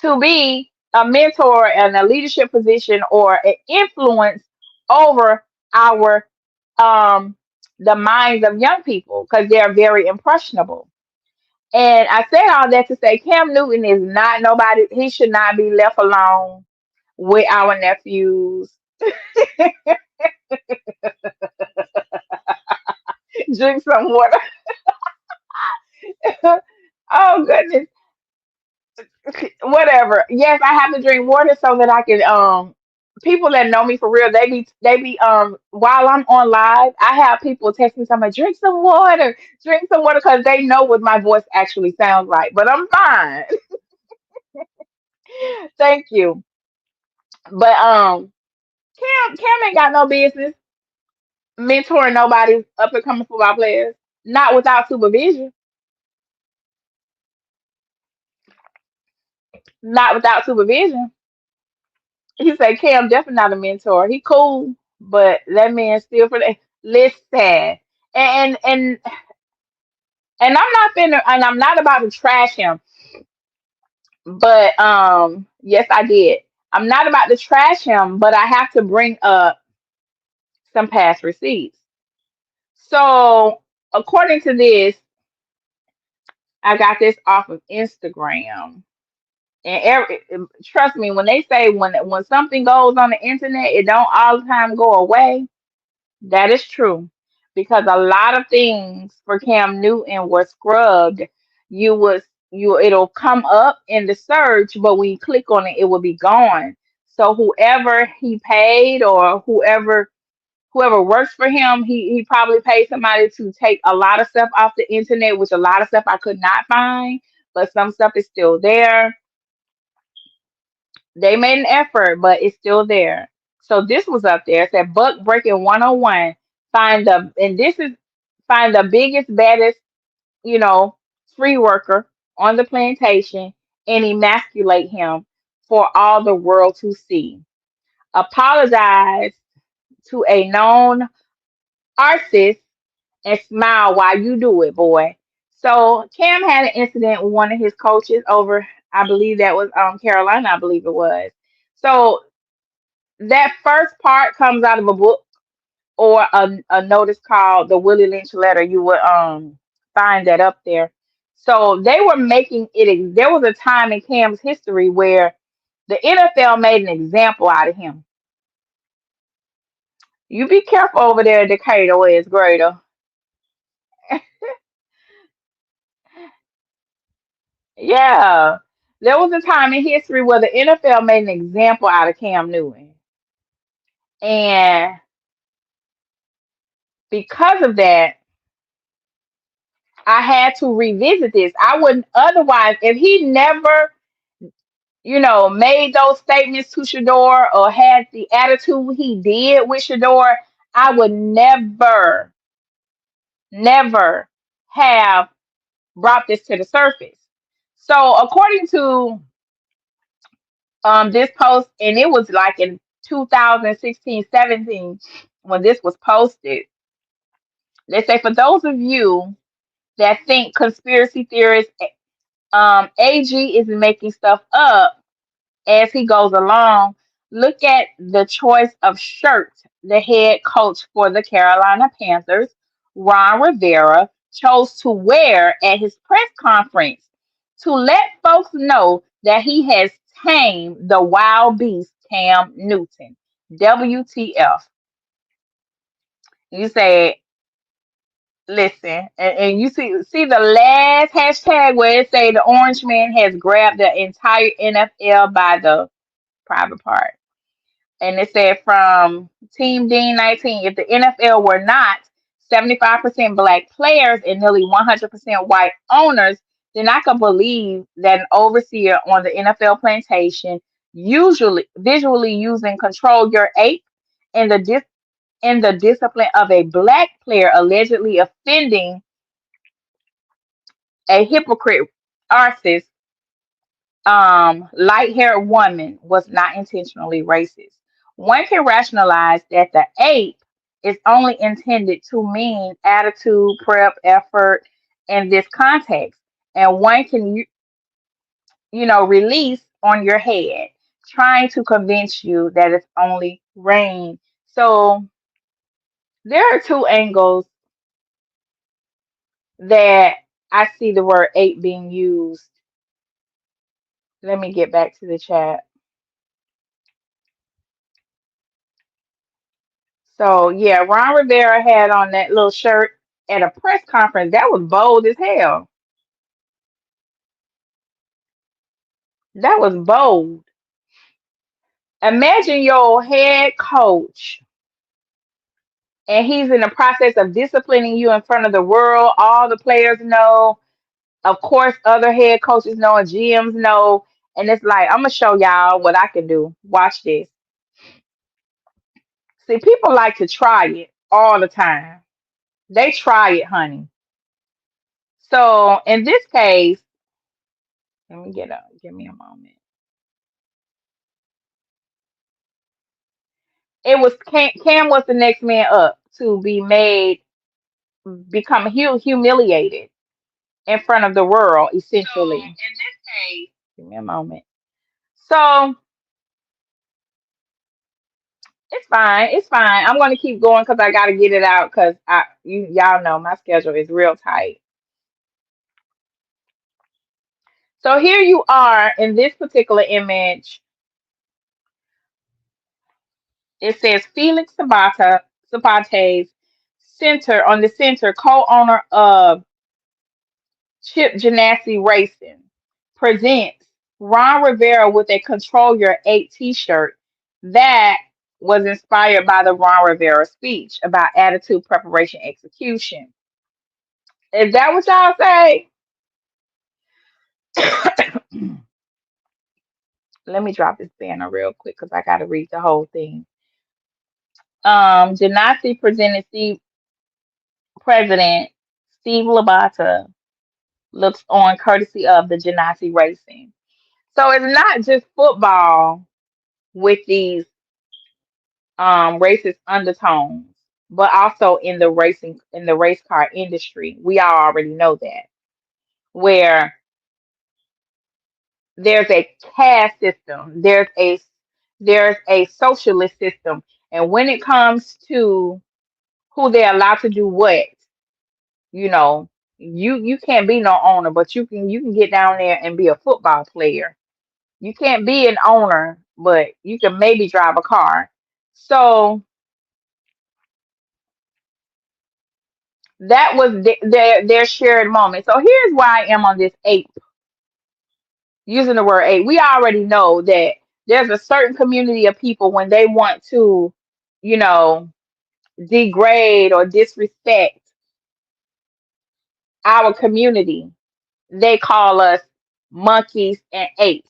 to be a mentor and a leadership position or an influence over our the minds of young people because they're very impressionable. And I say all that to say Cam Newton is not nobody, he should not be left alone with our nephews. Drink some water. Oh goodness. Whatever. Yes, I have to drink water so that I can people that know me for real, they be while I'm on live, I have people text me something, drink some water because they know what my voice actually sounds like. But I'm fine. Thank you. But Cam ain't got no business mentoring nobody up and coming football players. Not without supervision. Not without supervision. He said Cam definitely not a mentor. He cool, but that man still for the listen. And and and I'm not finna and I'm not about to trash him. But yes, I did. I'm not about to trash him, but I have to bring up some past receipts. So according to this, I got this off of Instagram. And trust me, when they say when something goes on the internet, it don't all the time go away. That is true, because a lot of things for Cam Newton were scrubbed. It'll come up in the search, but when you click on it, it will be gone. So whoever he paid or whoever works for him, he probably paid somebody to take a lot of stuff off the internet, which a lot of stuff I could not find, but some stuff is still there. They made an effort, but it's still there. So this was up there. It said Buck Breaking 101. Find the biggest, baddest, you know, free worker on the plantation and emasculate him for all the world to see. Apologize to a known artist and smile while you do it, boy. So Cam had an incident with one of his coaches over, I believe that was Carolina, I believe it was. So that first part comes out of a book or a notice called the Willie Lynch letter. You would find that up there. So they were making it. There was a time in Cam's history where the NFL made an example out of him. You be careful over there, Decatur, where it's greater. Yeah, there was a time in history where the NFL made an example out of Cam Newton, and because of that, I had to revisit this. I wouldn't otherwise, if he never, made those statements to Shador or had the attitude he did with Shador, I would never, never have brought this to the surface. So according to this post, and it was like in 2016-17 when this was posted, they say for those of you that think conspiracy theorists, AG is making stuff up as he goes along. Look at the choice of shirt the head coach for the Carolina Panthers, Ron Rivera, chose to wear at his press conference to let folks know that he has tamed the wild beast Cam Newton. WTF. You say, listen, and you see the last hashtag where it say the orange man has grabbed the entire NFL by the private part. And it said from Team Dean 19, if the NFL were not 75% black players and nearly 100% white owners, then I could believe that an overseer on the NFL plantation, usually visually using control your ape in in the discipline of a black player allegedly offending a hypocrite artist, light-haired woman was not intentionally racist. One can rationalize that the ape is only intended to mean attitude, prep, effort in this context, and one can release on your head, trying to convince you that it's only rain. So there are two angles that I see the word ape being used. Let me get back to the chat. So yeah, Ron Rivera had on that little shirt at a press conference. That was bold as hell. That was bold. Imagine your head coach and he's in the process of disciplining you in front of the world. All the players know. Of course, other head coaches know and GMs know. And it's like, I'm gonna show y'all what I can do. Watch this. See, people like to try it all the time. They try it, honey. So in this case, let me get up. Give me a moment. It was Cam was the next man up to be made become humiliated in front of the world, essentially. Give me a moment. So it's fine. It's fine. I'm gonna keep going because I gotta get it out because y'all know my schedule is real tight. So here you are in this particular image. It says Felix Sabate's center on the center, co-owner of Chip Ganassi Racing, presents Ron Rivera with a Control Your 8 t-shirt that was inspired by the Ron Rivera speech about attitude, preparation, execution. Is that what y'all say? Let me drop this banner real quick because I got to read the whole thing. Janassi presented President Steve Labata looks on courtesy of the Janassi Racing. So it's not just football with these racist undertones, but also in the race car industry. We all already know that where there's a caste system, there's a socialist system, and when it comes to who they're allowed to do what, you know, you can't be no owner, but you can get down there and be a football player. You can't be an owner, but you can maybe drive a car. So that was their shared moment. So here's why I am on this eight, using the word eight. We already know that there's a certain community of people when they want to, you know, degrade or disrespect our community, they call us monkeys and apes.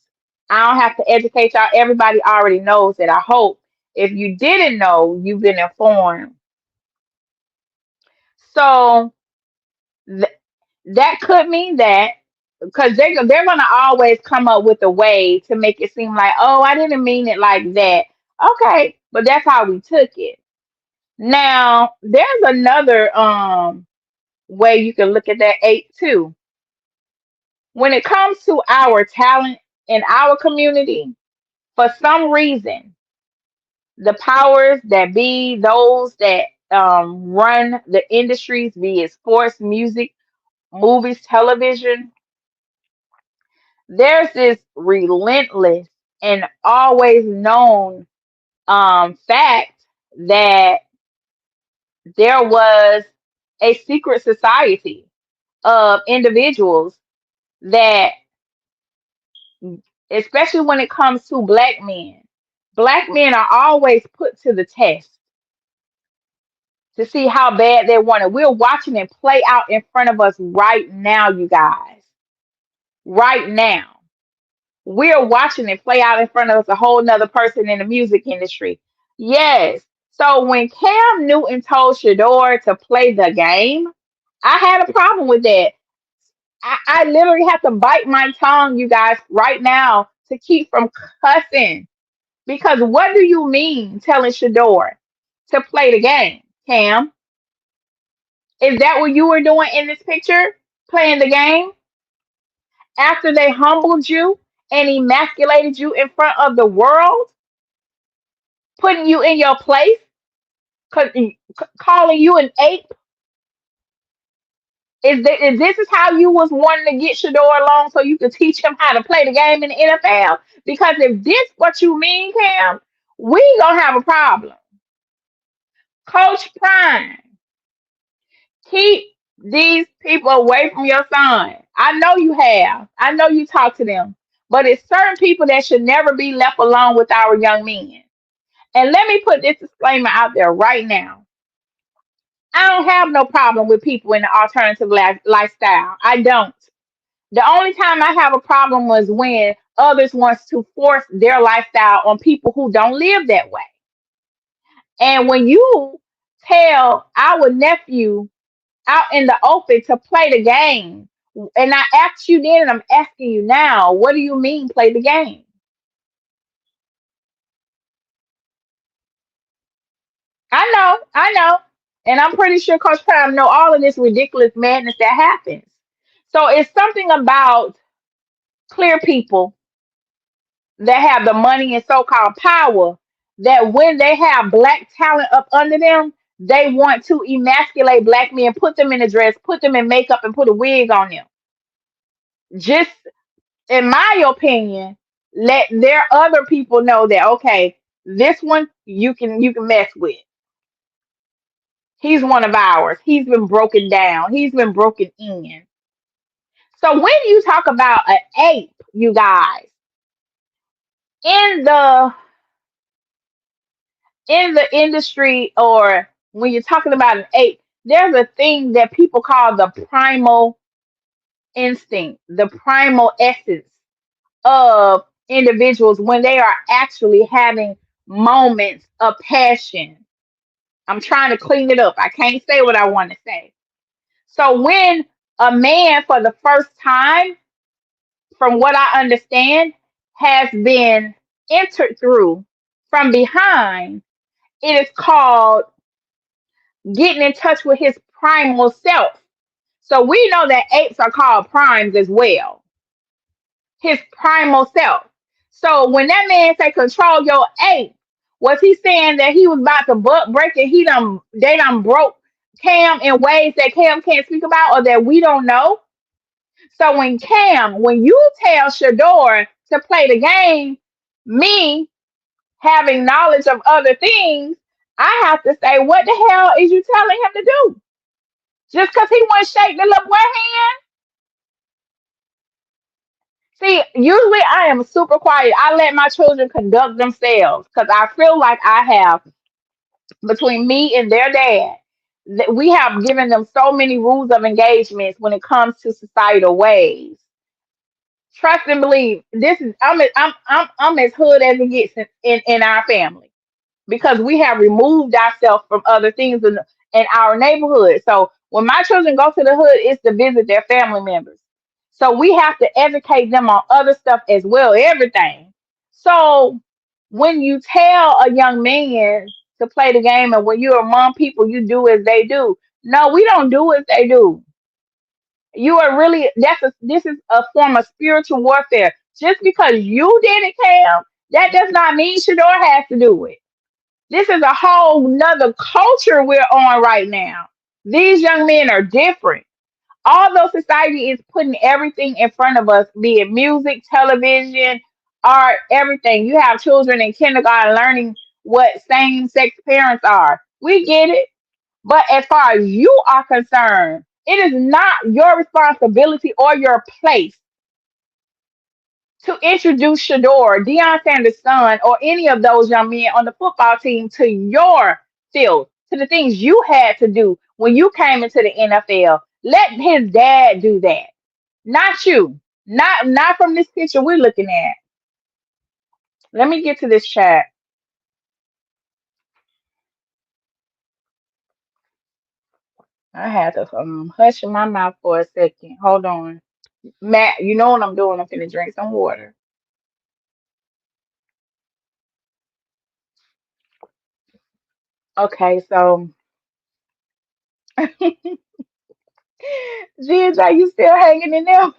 I don't have to educate y'all. Everybody already knows that. I hope if you didn't know, you've been informed. So th- that could mean that because they're gonna always come up with a way to make it seem like, oh, I didn't mean it like that. Okay, but that's how we took it. Now there's another way you can look at that eight too. When it comes to our talent in our community, for some reason, the powers that be, those that run the industries, be it sports, music, movies, television, there's this relentless and always known fact that there was a secret society of individuals that, especially when it comes to black men are always put to the test to see how bad they want it. We're watching it play out in front of us right now, you guys. Right now. We're watching it play out in front of us, a whole nother person in the music industry. Yes. So when Cam Newton told Shador to play the game, I had a problem with that. I literally have to bite my tongue, you guys, right now to keep from cussing. Because what do you mean telling Shador to play the game, Cam? Is that what you were doing in this picture? Playing the game after they humbled you and emasculated you in front of the world, putting you in your place, calling you an ape? Is this is how you was wanting to get Shador along so you could teach him how to play the game in the NFL? Because if this what you mean, Cam, we gonna have a problem. Coach Prime, keep these people away from your son. I know you have. I know you talk to them. But it's certain people that should never be left alone with our young men. And let me put this disclaimer out there right now. I don't have no problem with people in the alternative lifestyle. I don't. The only time I have a problem was when others wants to force their lifestyle on people who don't live that way. And when you tell our nephew out in the open to play the game, and I asked you then, and I'm asking you now, what do you mean play the game? I know. And I'm pretty sure Coach Prime know all of this ridiculous madness that happens. So it's something about clear people. that have the money and so-called power, that when they have black talent up under them, they want to emasculate black men, put them in a dress, put them in makeup, and put a wig on them. Just in my opinion, let their other people know that okay, this one you can mess with. He's one of ours. He's been broken down. He's been broken in. So when you talk about an ape, you guys, in the in the industry, or when you're talking about an ape, there's a thing that people call the primal instinct, the primal essence of individuals when they are actually having moments of passion. I'm trying to clean it up. I can't say what I want to say. So when a man for the first time, from what I understand, has been entered through from behind, it is called getting in touch with his primal self. So we know that apes are called primes as well, his primal self. So when that man say control your ape, was he saying that he was about to butt break and they done broke Cam in ways that Cam can't speak about or that we don't know? So when you tell Shador to play the game, me having knowledge of other things, I have to say, what the hell is you telling him to do? Just because he won't shake the little boy hand? See, usually I am super quiet. I let my children conduct themselves because I feel like I have, between me and their dad, that we have given them so many rules of engagements when it comes to societal ways. Trust and believe. This is I'm as hood as it gets in our family because we have removed ourselves from other things in our neighborhood. So when my children go to the hood, it's to visit their family members. So we have to educate them on other stuff as well, everything. So when you tell a young man to play the game and when you're among people, you do as they do. No, we don't do as they do. You are really this is a form of spiritual warfare. Just because you did it, Cam, that does not mean Shador has to do it. This is a whole nother culture we're on right now. These young men are different. Although society is putting everything in front of us, be it music, television, art, everything. You have children in kindergarten learning what same sex parents are. We get it. But as far as you are concerned, it is not your responsibility or your place to introduce Shador, Deion Sanders' son, or any of those young men on the football team to your field, to the things you had to do when you came into the NFL. Let his dad do that, not you. Not from this picture we're looking at. Let me get to this chat. I had to hush my mouth for a second. Hold on. Matt, you know what I'm doing. I'm finna drink some water. Okay, so GJ, you still hanging in there?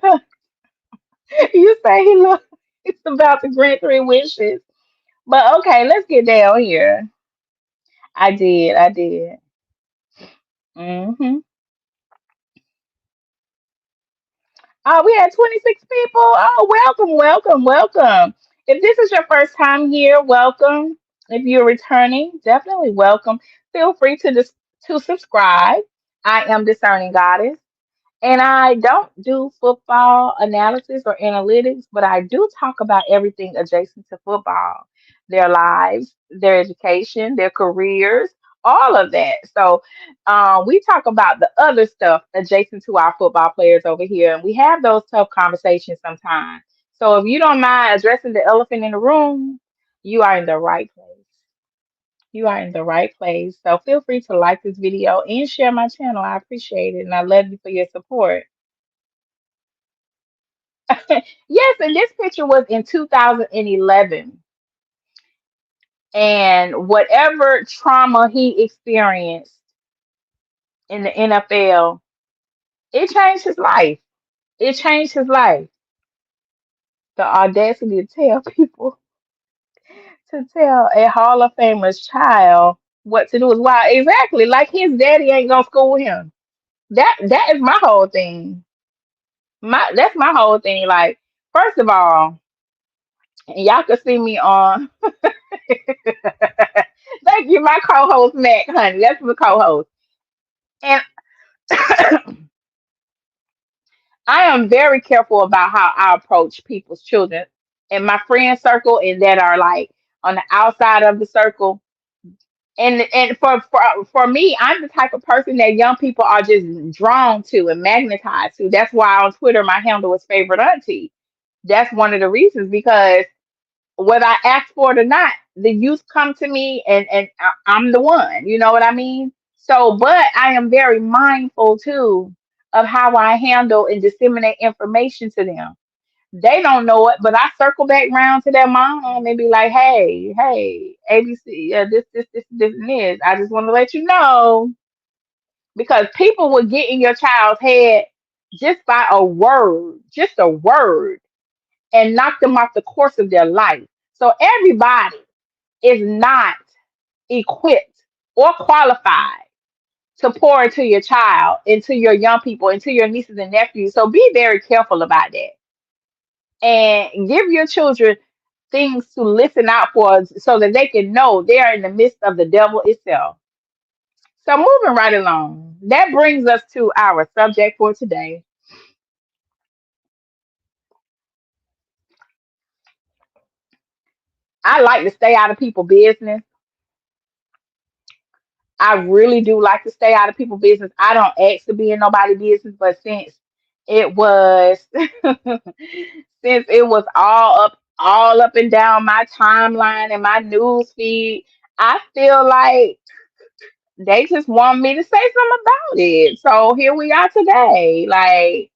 You say he look it's about to grant three wishes. But okay, let's get down here. I did. Hmm. Oh, we had 26 people. Oh, welcome, welcome, welcome. If this is your first time here, welcome. If you're returning, definitely welcome. Feel free to subscribe. I am Discerning Goddess. And I don't do football analysis or analytics, but I do talk about everything adjacent to football, their lives, their education, their careers, all of that. So we talk about the other stuff adjacent to our football players over here, and we have those tough conversations sometimes. So if you don't mind addressing the elephant in the room, you are in the right place. You are in the right place. So feel free to like this video and share my channel. I appreciate it, and I love you for your support. Yes, and this picture was in 2011. And whatever trauma he experienced in the NFL, it changed his life. It changed his life. The audacity to tell people to tell a Hall of Famer's child what to do is why exactly like his daddy ain't gonna school him. That is my whole thing. That's my whole thing. Like, first of all, and y'all can see me on thank you, my co-host Mac, honey. That's my co-host. And I am very careful about how I approach people's children in my friend circle and that are like on the outside of the circle. And for me, I'm the type of person that young people are just drawn to and magnetized to. That's why on Twitter my handle is favorite auntie. That's one of the reasons because whether I ask for it or not, the youth come to me and I'm the one. You know what I mean? So, but I am very mindful too of how I handle and disseminate information to them. They don't know it, but I circle back round to their mom and be like, hey, ABC, this, and this. I just want to let you know because people will get in your child's head just by a word, just a word, and knock them off the course of their life. So everybody is not equipped or qualified to pour into your child, into your young people, into your nieces and nephews. So be very careful about that and give your children things to listen out for so that they can know they are in the midst of the devil itself. So moving right along, that brings us to our subject for today. I like to stay out of people's business. I really do like to stay out of people's business. I don't ask to be in nobody's business, but it was since it was all up and down my timeline and my news feed, I feel like they just want me to say something about it. So here we are today. Like,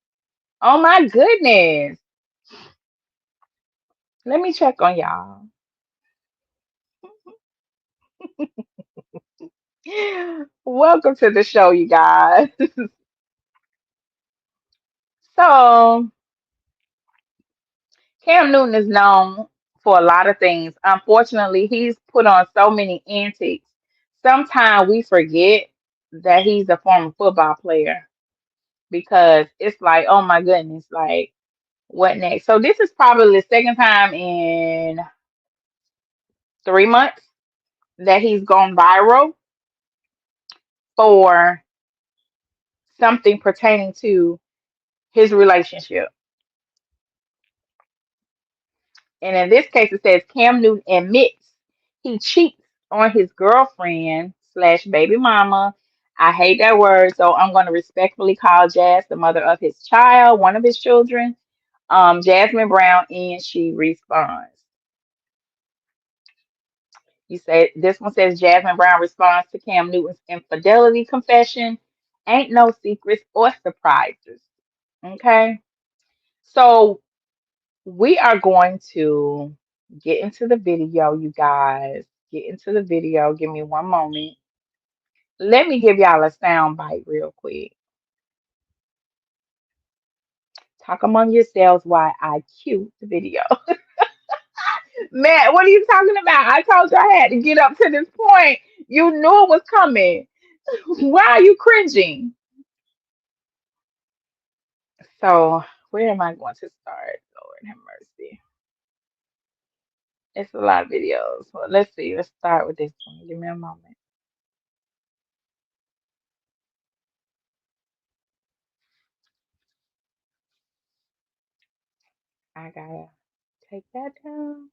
oh my goodness. Let me check on y'all. Welcome to the show, you guys. So Cam Newton is known for a lot of things. Unfortunately, he's put on so many antics. Sometimes we forget that he's a former football player because it's like, oh my goodness, like what next? So this is probably the second time in 3 months that he's gone viral for something pertaining to his relationship. And in this case, it says Cam Newton admits he cheats on his girlfriend slash baby mama. I hate that word, so I'm going to respectfully call Jazz the mother of his child, one of his children, Jasmine Brown, and she responds. You say this one says Jasmine Brown responds to Cam Newton's infidelity confession. Ain't no secrets or surprises. Okay, so we are going to get into the video, you guys. Get into the video. Give me one moment. Let me give y'all a sound bite real quick. Talk among yourselves while I cue the video. Matt, what are you talking about? I told you I had to get up to this point. You knew it was coming. Why are you cringing? So, where am I going to start? Lord have mercy. It's a lot of videos. Well, let's see. Let's start with this one. Give me a moment. I gotta take that down.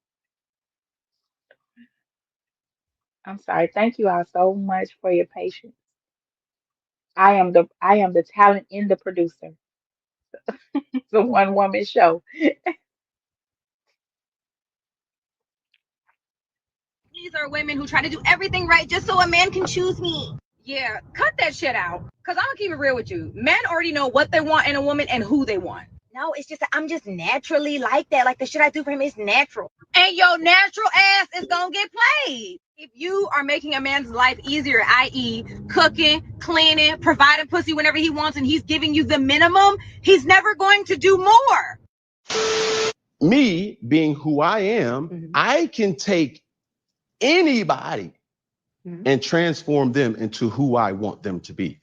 I'm sorry. Thank you all so much for your patience. I am the talent in the producer. It's a one woman show. These are women who try to do everything right just so a man can choose me. Yeah, cut that shit out. Cause I'm gonna keep it real with you. Men already know what they want in a woman and who they want. No, it's just that I'm just naturally like that. Like the shit I do for him is natural. And your natural ass is gonna get played. If you are making a man's life easier, i.e., cooking, cleaning, providing pussy whenever he wants, and he's giving you the minimum, he's never going to do more. me being who I am, I can take anybody and transform them into who I want them to be.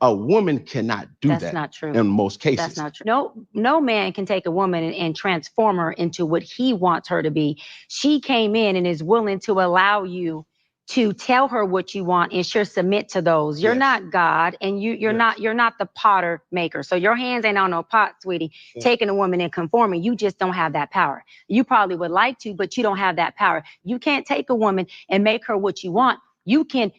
A woman cannot do That's that not true. in most That's cases. not true. No man can take a woman and transform her into what he wants her to be. She came in and is willing to allow you to tell her what you want and sure submit to those. You're Yes. not God, and you're not the potter maker. So your hands ain't on no pot, sweetie. Yeah. Taking a woman and conforming, you just don't have that power. You probably would like to, but you don't have that power. You can't take a woman and make her what you want. You can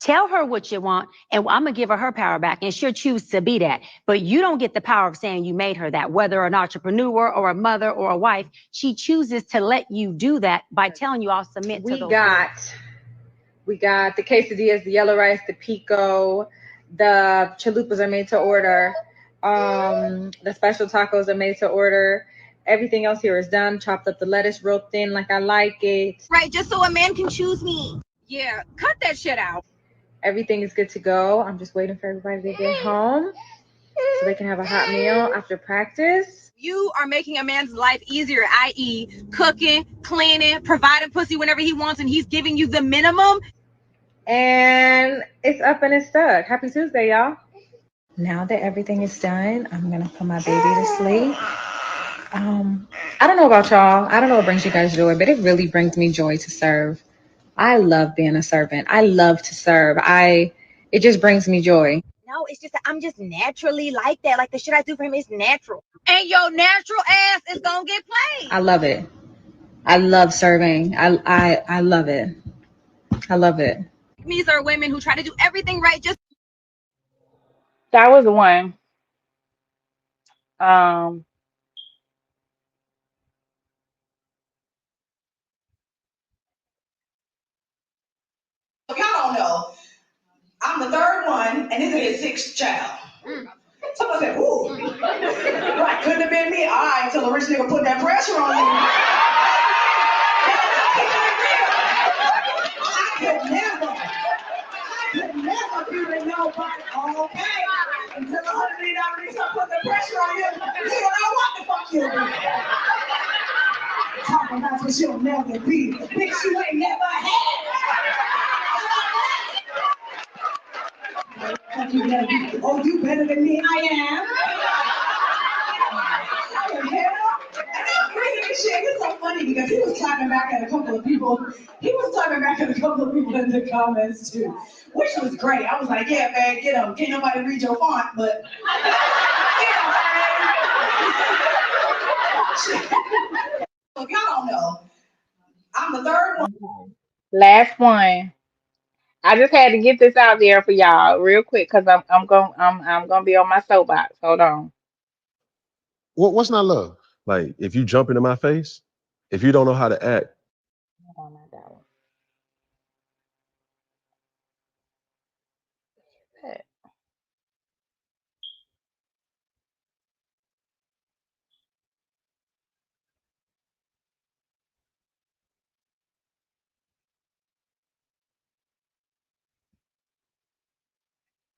tell her what you want, and I'm gonna give her power back, and she'll choose to be that. But you don't get the power of saying you made her that, whether an entrepreneur or a mother or a wife. She chooses to let you do that by telling you, I'll submit to those rules. We got the quesadillas, the yellow rice, the pico, the chalupas are made to order. The special tacos are made to order. Everything else here is done. Chopped up the lettuce real thin, like I like it. Right, just so a man can choose me. Yeah, cut that shit out. Everything is good to go. I'm just waiting for everybody to get home so they can have a hot meal after practice. You are making a man's life easier, i.e., cooking, cleaning, providing pussy whenever he wants, and he's giving you the minimum. And it's up and it's stuck. Happy Tuesday, y'all. Now that everything is done, I'm gonna put my baby to sleep. I don't know about y'all. I don't know what brings you guys joy, but it really brings me joy to serve. I love being a servant. I love to serve. It just brings me joy. No, it's just that I'm just naturally like that. Like the shit I do for him is natural. And your natural ass is gonna get played. I love it. I love serving. I love it. I love it. These are women who try to do everything right just That was the one. Um, If y'all don't know, I'm the third one, and this is his sixth child. Someone said, ooh, right, couldn't have been me. All right, till a rich nigga put that pressure on you. I could never be with nobody, okay? Until $100 start putting the pressure on you, you don't know what the fuck you'll do. Talking about what you'll never be. Bitch, you ain't never had. Oh, you better than me? I am. I am hell. And that's crazy as shit. It's so funny because he was talking back at a couple of people. He was talking back at a couple of people in the comments too, which was great. I was like, yeah, man, get him. Can't nobody read your font, but get him, man. So if y'all don't know, I'm the third one. last one. I just had to get this out there for y'all real quick because I'm gonna be on my soapbox. Hold on. What's not love? Like if you jump into my face, if you don't know how to act, Hold on, not that one.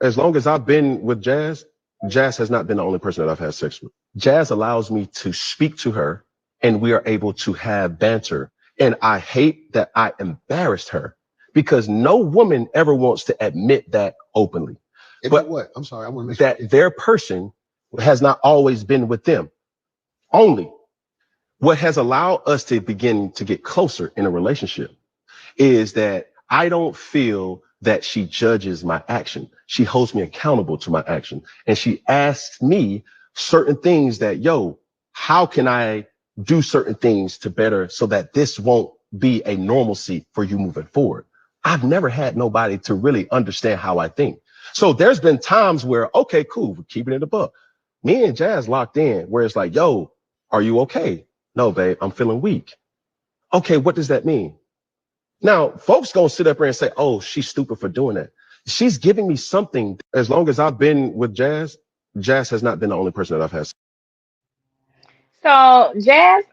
as long as I've been with Jazz, Jazz has not been the only person that I've had sex with. Jazz allows me to speak to her and we are able to have banter. And I hate that I embarrassed her because no woman ever wants to admit that openly. But what? I'm sorry, I want to make sure that their person has not always been with them only. What has allowed us to begin to get closer in a relationship is that I don't feel that she judges my action. She holds me accountable to my action. And she asks me certain things that, yo, how can I do certain things to better so that this won't be a normalcy for you moving forward? I've never had nobody to really understand how I think. So there's been times where, okay, cool, we're keeping it above. Me and Jazz locked in where it's like, yo, are you okay? No, babe, I'm feeling weak. Okay, what does that mean? Now, folks gonna sit up here and say, oh, she's stupid for doing that. She's giving me something. As long as I've been with Jazz, Jazz has not been the only person that I've had. So Jazz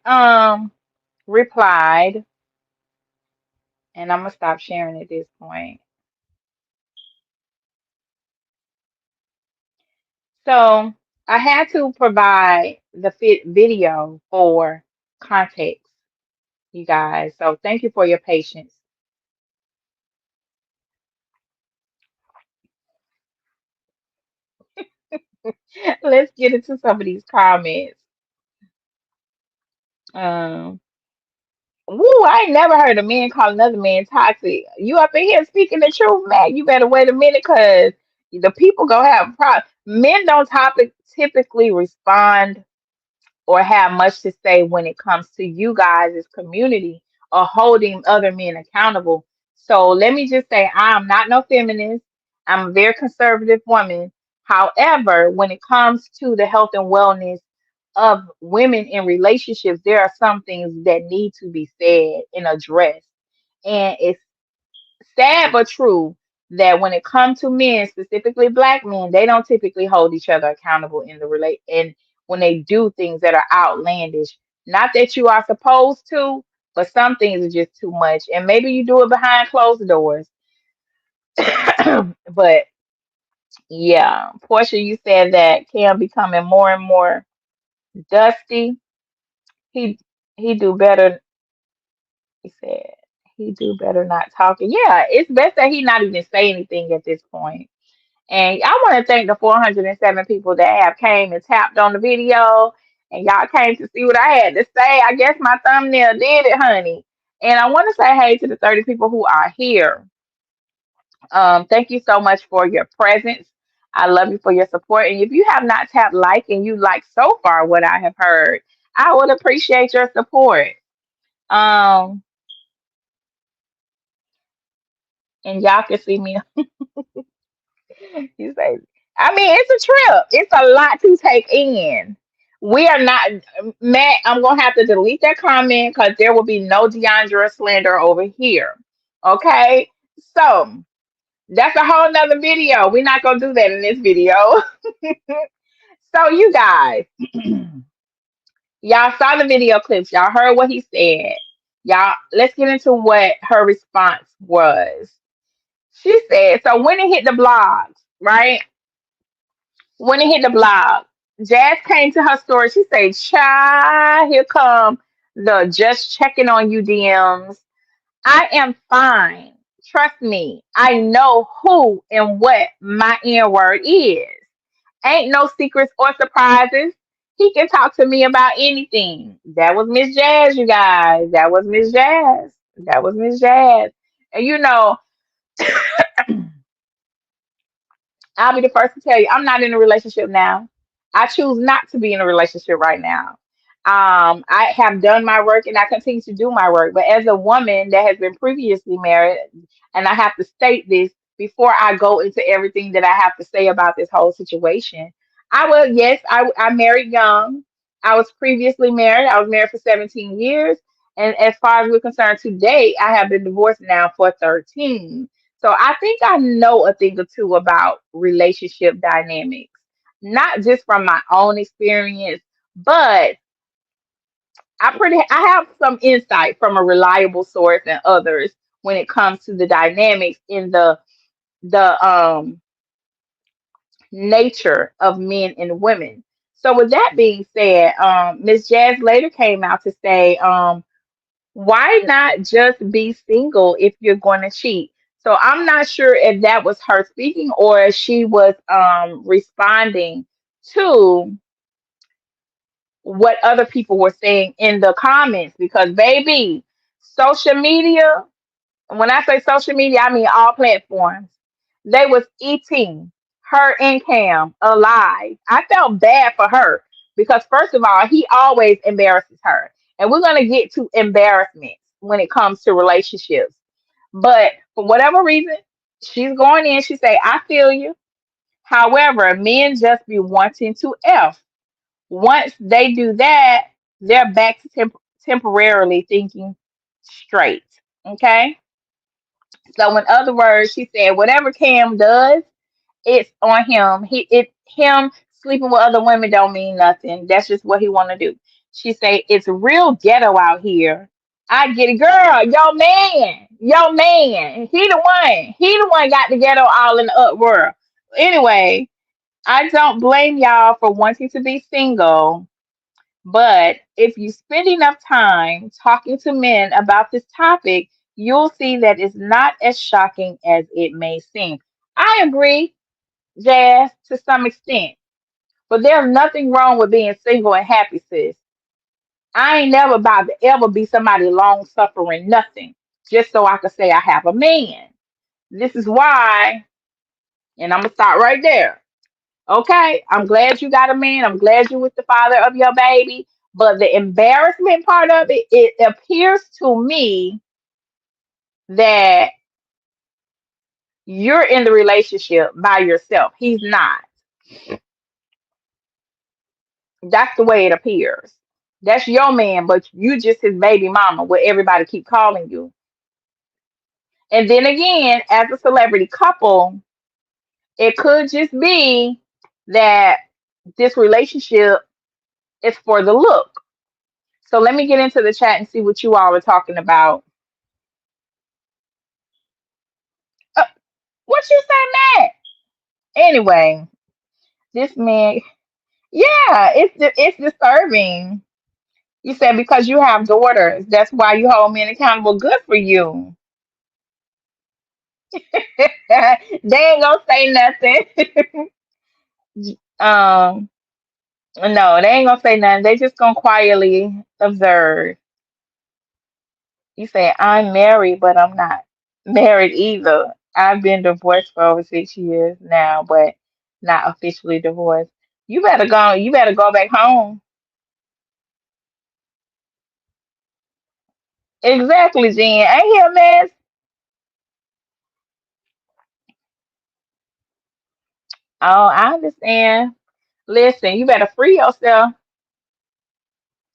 replied, and I'm gonna stop sharing at this point. So I had to provide the fit video for context, you guys. So thank you for your patience. Let's get into some of these comments. Um, Woo, I ain't never heard a man call another man toxic. You up in here speaking the truth, man. You better wait a minute because the people gonna have a problem. Men don't typically respond or have much to say when it comes to you guys as community or holding other men accountable. So let me just say I'm not no feminist. I'm a very conservative woman. However, when it comes to the health and wellness of women in relationships, there are some things that need to be said and addressed. And it's sad but true that when it comes to men, specifically black men, they don't typically hold each other accountable in the relate and when they do things that are outlandish. Not that you are supposed to, but some things are just too much. And maybe you do it behind closed doors. But yeah, Portia, you said that Cam becoming more and more dusty. He he do better. He said he do better not talking. Yeah, it's best that he not even say anything at this point. And I want to thank the 407 people that have came and tapped on the video and y'all came to see what I had to say. I guess my thumbnail did it, honey. And I want to say hey to the 30 people who are here. Thank you so much for your presence. I love you for your support. And if you have not tapped like and you like so far what I have heard, I would appreciate your support. Um, and y'all can see me. You say, I mean, it's a trip. It's a lot to take in. We are not, Matt. I'm gonna have to delete that comment because there will be no Deandra slander over here. Okay, so that's a whole nother video. We're not gonna do that in this video. So you guys, y'all saw the video clips. Y'all heard what he said. Y'all, let's get into what her response was. She said, so when it hit the blogs, right? When it hit the blog, Jazz came to her story. She said, "Child, here come the just checking on you DMs. I am fine. Trust me. I know who and what my N word is. Ain't no secrets or surprises. He can talk to me about anything." That was Miss Jazz, you guys. That was Miss Jazz. That was Miss Jazz. And you know, I'll be the first to tell you, I'm not in a relationship now. I choose not to be in a relationship right now. I have done my work and I continue to do my work. But as a woman that has been previously married, and I have to state this before I go into everything that I have to say about this whole situation, I will, yes, I married young. I was previously married. I was married for 17 years. And as far as we're concerned today, I have been divorced now for 13. So I think I know a thing or two about relationship dynamics, not just from my own experience, but I have some insight from a reliable source and others when it comes to the dynamics in the nature of men and women. So with that being said, Miss Jazz later came out to say, why not just be single if you're going to cheat? So I'm not sure if that was her speaking or if she was responding to what other people were saying in the comments because baby, social media, when I say social media, I mean all platforms. They was eating her and Cam alive. I felt bad for her because first of all, he always embarrasses her. And we're gonna get to embarrassment when it comes to relationships. But for whatever reason, she's going in, she say, I feel you. However, men just be wanting to F. Once they do that, they're back to temporarily thinking straight. Okay. So in other words, she said whatever Cam does, it's on him. Him sleeping with other women don't mean nothing. That's just what he wanna do. She say it's real ghetto out here. I get it, girl. Yo man. He the one. He the one got the ghetto all in the up world. Anyway, I don't blame y'all for wanting to be single, but if you spend enough time talking to men about this topic, you'll see that it's not as shocking as it may seem. I agree, Jazz, to some extent, but there's nothing wrong with being single and happy, sis. I ain't never about to ever be somebody long suffering, nothing, just so I could say I have a man. This is why, and I'm gonna start right there. Okay, I'm glad you got a man. I'm glad you with the father of your baby. But the embarrassment part of it, it appears to me that you're in the relationship by yourself. He's not. That's the way it appears. That's your man, but you just his baby mama, what everybody keep calling you. And then again, as a celebrity couple, it could just be that this relationship is for the look. So let me get into the chat and see what you all are talking about. Uh, what you say, Matt? Anyway, this man, yeah, it's disturbing. You said because you have daughters, that's why you hold men accountable. Good for you. They ain't gonna say nothing. No, they ain't gonna say nothing. They just gonna quietly observe. You say I'm married, but I'm not married either. I've been divorced for over 6 years now, but not officially divorced. You better go. You better go back home. Exactly, Jen. Ain't he a mess? Oh, I understand. Listen, you better free yourself.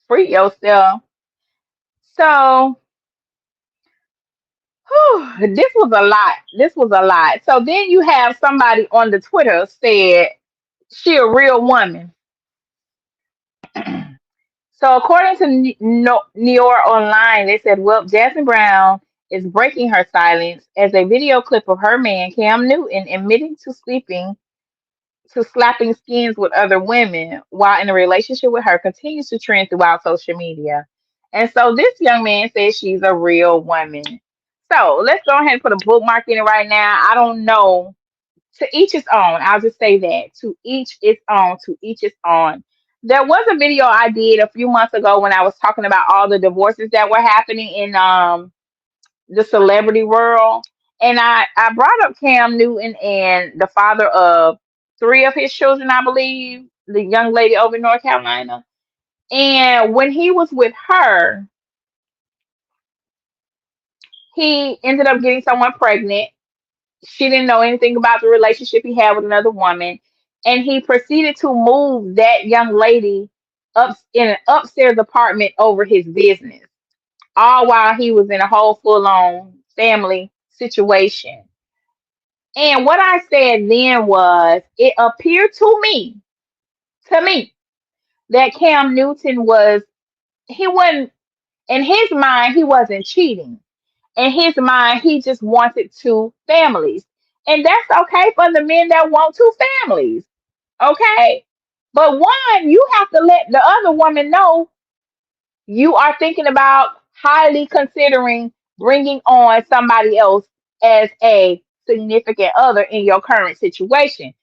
Free yourself. So, whew, this was a lot. This was a lot. So then you have somebody on the Twitter said she a real woman. So according to New York Online, they said, well, Jasmine Brown is breaking her silence as a video clip of her man Cam Newton admitting to slapping skins with other women while in a relationship with her continues to trend throughout social media. And so this young man says she's a real woman. So let's go ahead and put a bookmark in it right now. I don't know. To each his own. I'll just say that. To each its own. To each its own. There was a video I did a few months ago when I was talking about all the divorces that were happening in the celebrity world. And I brought up Cam Newton and the father of three of his children, I believe, the young lady over in North Carolina. And when he was with her, he ended up getting someone pregnant. She didn't know anything about the relationship he had with another woman. And he proceeded to move that young lady up in an upstairs apartment over his business, all while he was in a whole full on family situation. And what I said then was, it appeared to me, that Cam Newton he wasn't, in his mind, he wasn't cheating. In his mind, he just wanted two families. And that's okay for the men that want two families. Okay. But one, you have to let the other woman know you are thinking about highly considering bringing on somebody else as a significant other in your current situation.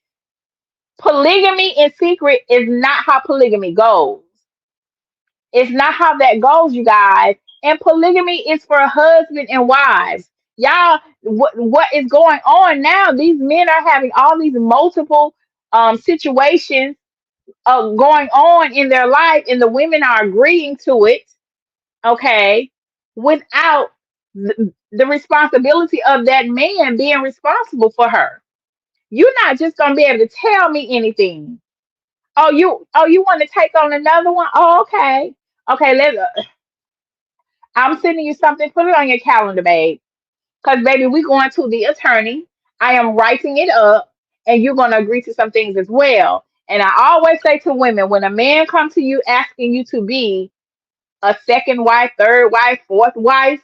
Polygamy in secret is not how polygamy goes. It's not how that goes, you guys. And polygamy is for husband and wives. Y'all, what is going on now? These men are having all these multiple situations going on in their life, and the women are agreeing to it, okay, without the responsibility of that man being responsible for her. You're not just gonna be able to tell me anything. Oh, you want to take on another one? Oh, okay. Okay, I'm sending you something. Put it on your calendar, babe. Because, baby, we going to the attorney. I am writing it up, and you're going to agree to some things as well. And I always say to women, when a man comes to you asking you to be a second wife, third wife, fourth wife,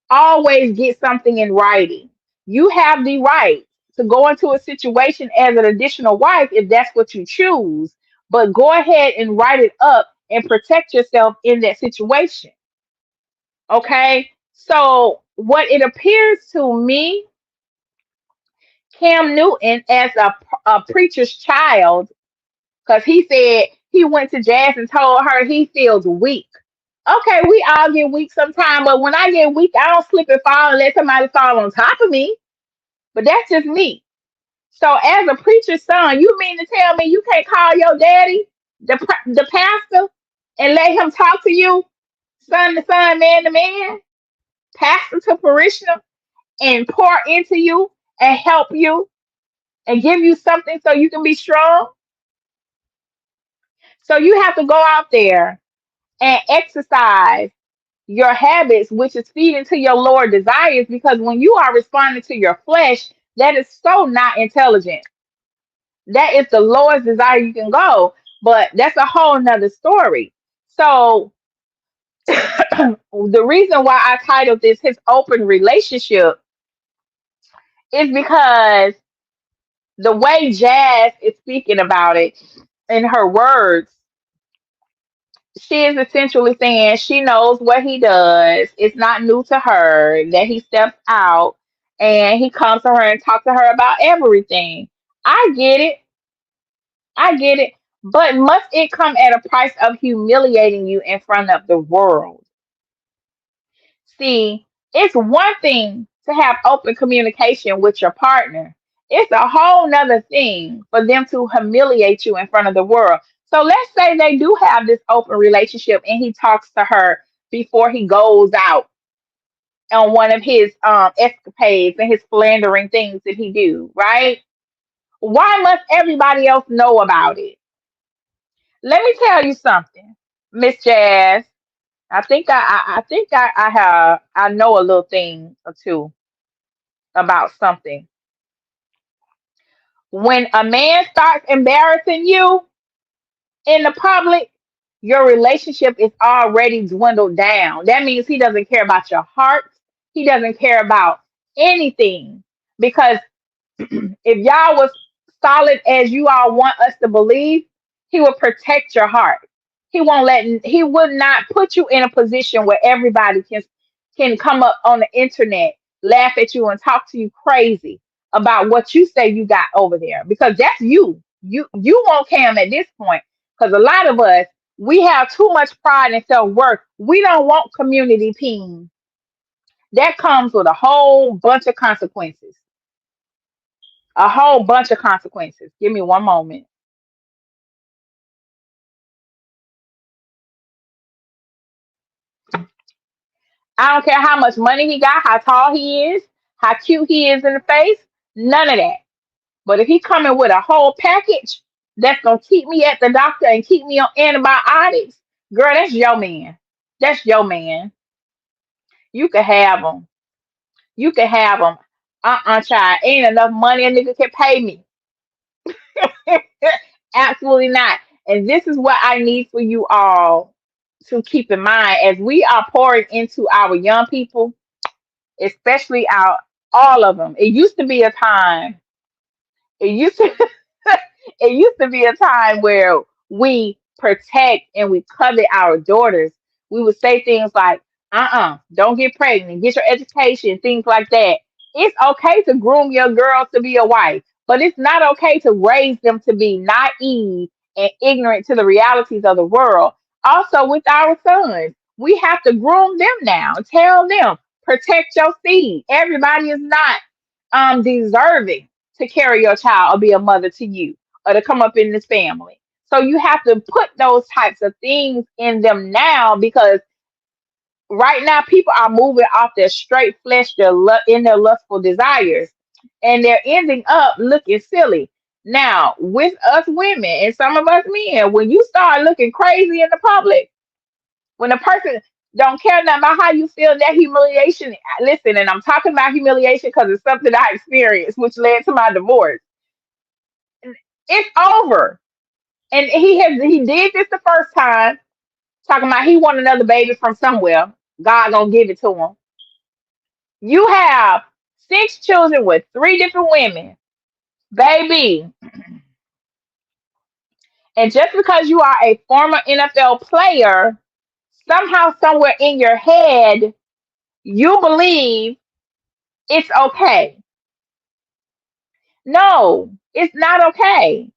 always get something in writing. You have the right to go into a situation as an additional wife if that's what you choose, but go ahead and write it up and protect yourself in that situation. Okay. So what it appears to me, Cam Newton as a preacher's child, because he said he went to Jazz and told her he feels weak. Okay, we all get weak sometime, but when I get weak, I don't slip and fall and let somebody fall on top of me. But that's just me. So as a preacher's son, you mean to tell me you can't call your daddy, the pastor, and let him talk to you, son to son, man to man, pastor to parishioner, and pour into you and help you and give you something so you can be strong? So you have to go out there and exercise your habits, which is feeding to your lower desires, because when you are responding to your flesh, that is so not intelligent. That is the lowest desire you can go. But that's a whole nother story. So the reason why I titled this his open relationship is because the way Jazz is speaking about it in her words, she is essentially saying she knows what he does. It's not new to her that he steps out and he comes to her and talks to her about everything. I get it. I get it. But must it come at a price of humiliating you in front of the world? See, it's one thing to have open communication with your partner. It's a whole nother thing for them to humiliate you in front of the world. So let's say they do have this open relationship and he talks to her before he goes out on one of his escapades and his philandering things that he do, right? Why must everybody else know about it? Let me tell you something, Miss Jazz. I know a little thing or two about something. When a man starts embarrassing you in the public, your relationship is already dwindled down. That means he doesn't care about your heart. He doesn't care about anything. Because if y'all was solid as you all want us to believe, he will protect your heart. He would not put you in a position where everybody can come up on the internet, laugh at you and talk to you crazy about what you say you got over there, because that's you. You won't Cam at this point, because a lot of us, we have too much pride and self-worth. We don't want community ping. That comes with a whole bunch of consequences. A whole bunch of consequences. Give me one moment. I don't care how much money he got, how tall he is, how cute he is in the face, none of that. But if he coming with a whole package that's gonna keep me at the doctor and keep me on antibiotics, girl, that's your man. That's your man. You can have him. You can have him. Child. Ain't enough money a nigga can pay me. Absolutely not. And this is what I need for you all to keep in mind as we are pouring into our young people, especially our all of them. It used to be a time. It used to it used to be a time where we protect and we covet our daughters. We would say things like, don't get pregnant, get your education, things like that. It's okay to groom your girls to be a wife, but it's not okay to raise them to be naive and ignorant to the realities of the world. Also, with our sons, we have to groom them now. Tell them, protect your seed. Everybody is not deserving to carry your child or be a mother to you or to come up in this family. So you have to put those types of things in them now, because right now people are moving off their straight flesh, in their lustful desires, and they're ending up looking silly. Now, with us women and some of us men, when you start looking crazy in the public, when a person don't care nothing about how you feel, that humiliation. Listen, and I'm talking about humiliation because it's something I experienced, which led to my divorce. It's over. And he did this the first time, talking about he want another baby from somewhere. God gonna give it to him. You have 6 children with 3 different women, baby. And just because you are a former NFL player, somehow, somewhere in your head, you believe it's okay. No, it's not okay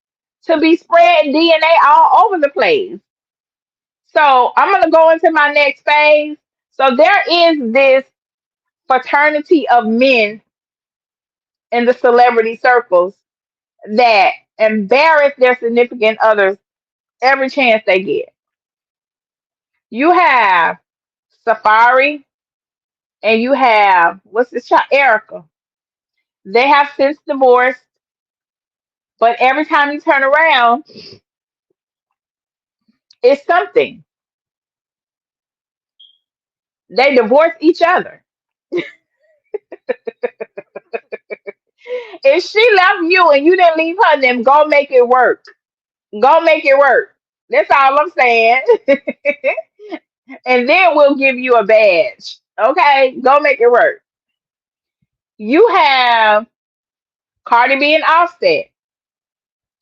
to be spreading DNA all over the place. So I'm going to go into my next phase. So there is this fraternity of men in the celebrity circles that embarrass their significant others every chance they get. You have Safari and you have, what's this child, Erica. They have since divorced, but every time you turn around, it's something. They divorce each other. If she left you and you didn't leave her, then go make it work. Go make it work. That's all I'm saying. And then we'll give you a badge. Okay? Go make it work. You have Cardi B and Offset.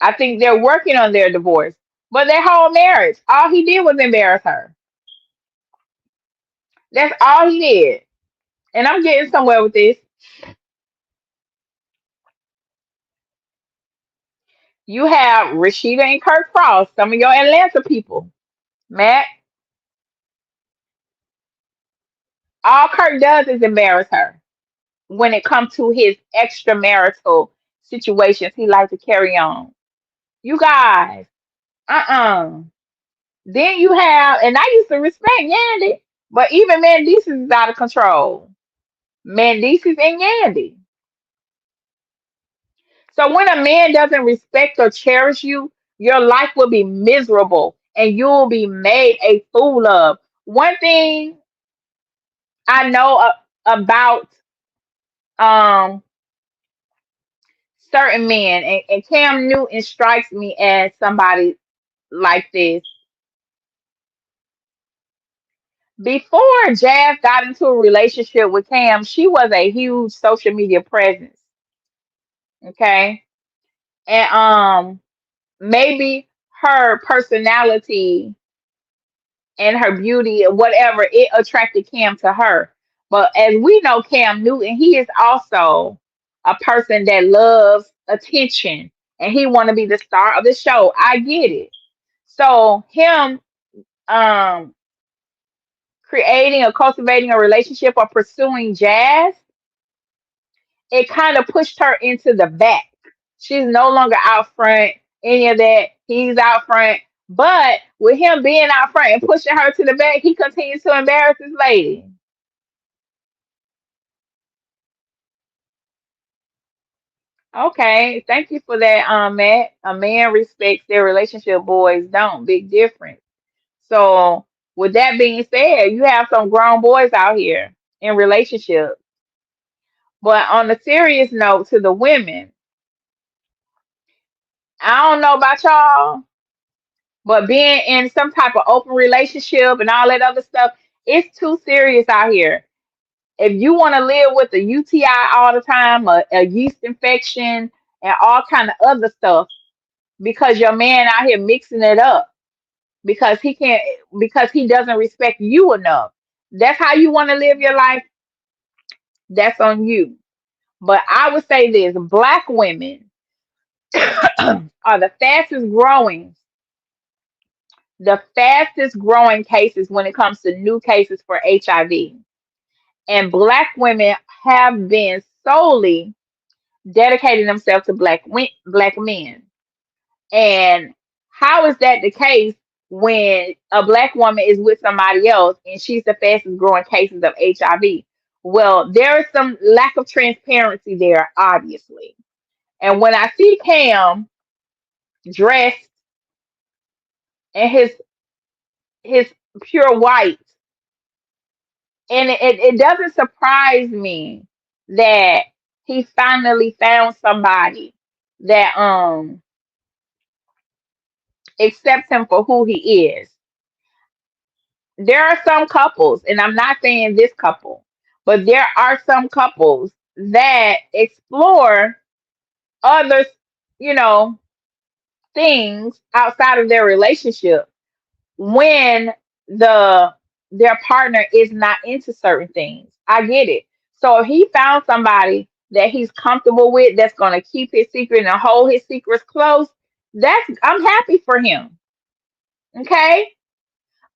I think they're working on their divorce. But their whole marriage, all he did was embarrass her. That's all he did. And I'm getting somewhere with this. You have Rashida and Kirk Frost, some of your Atlanta people. Matt, all Kirk does is embarrass her when it comes to his extramarital situations he likes to carry on. You guys, uh-uh. Then you have, and I used to respect Yandy, but even Mendeecees is out of control. Mendeecees and Yandy. So when a man doesn't respect or cherish you, your life will be miserable and you'll be made a fool of. One thing I know about um certain men, and Cam Newton strikes me as somebody like this. Before Jazz got into a relationship with Cam, she was a huge social media presence. Okay. And maybe her personality and her beauty and whatever, it attracted Cam to her. But as we know, Cam Newton, he is also a person that loves attention and he want to be the star of the show. I get it. So him um creating or cultivating a relationship or pursuing Jazz, it kind of pushed her into the back. She's no longer out front, any of that. He's out front. But with him being out front and pushing her to the back, he continues to embarrass this lady. Okay, thank you for that, Matt. A man respects their relationship, boys don't. Big difference. So, with that being said, you have some grown boys out here in relationships. But on a serious note, to the women, I don't know about y'all, but being in some type of open relationship and all that other stuff, it's too serious out here. If you want to live with a UTI all the time, a yeast infection, and all kind of other stuff, because your man out here mixing it up because he can't, because he doesn't respect you enough. That's how you want to live your life. That's on you. But I would say this: Black women are the fastest growing cases when it comes to new cases for HIV. And Black women have been solely dedicating themselves to Black men. And how is that the case when a Black woman is with somebody else and she's the fastest growing cases of HIV? Well, there is some lack of transparency there, obviously. And when I see Cam dressed in his pure white, and it doesn't surprise me that he finally found somebody that accepts him for who he is. There are some couples, and I'm not saying this couple, but there are some couples that explore others, you know, things outside of their relationship when the their partner is not into certain things. I get it. So if he found somebody that he's comfortable with that's gonna keep his secret and hold his secrets close, that's I'm happy for him. Okay?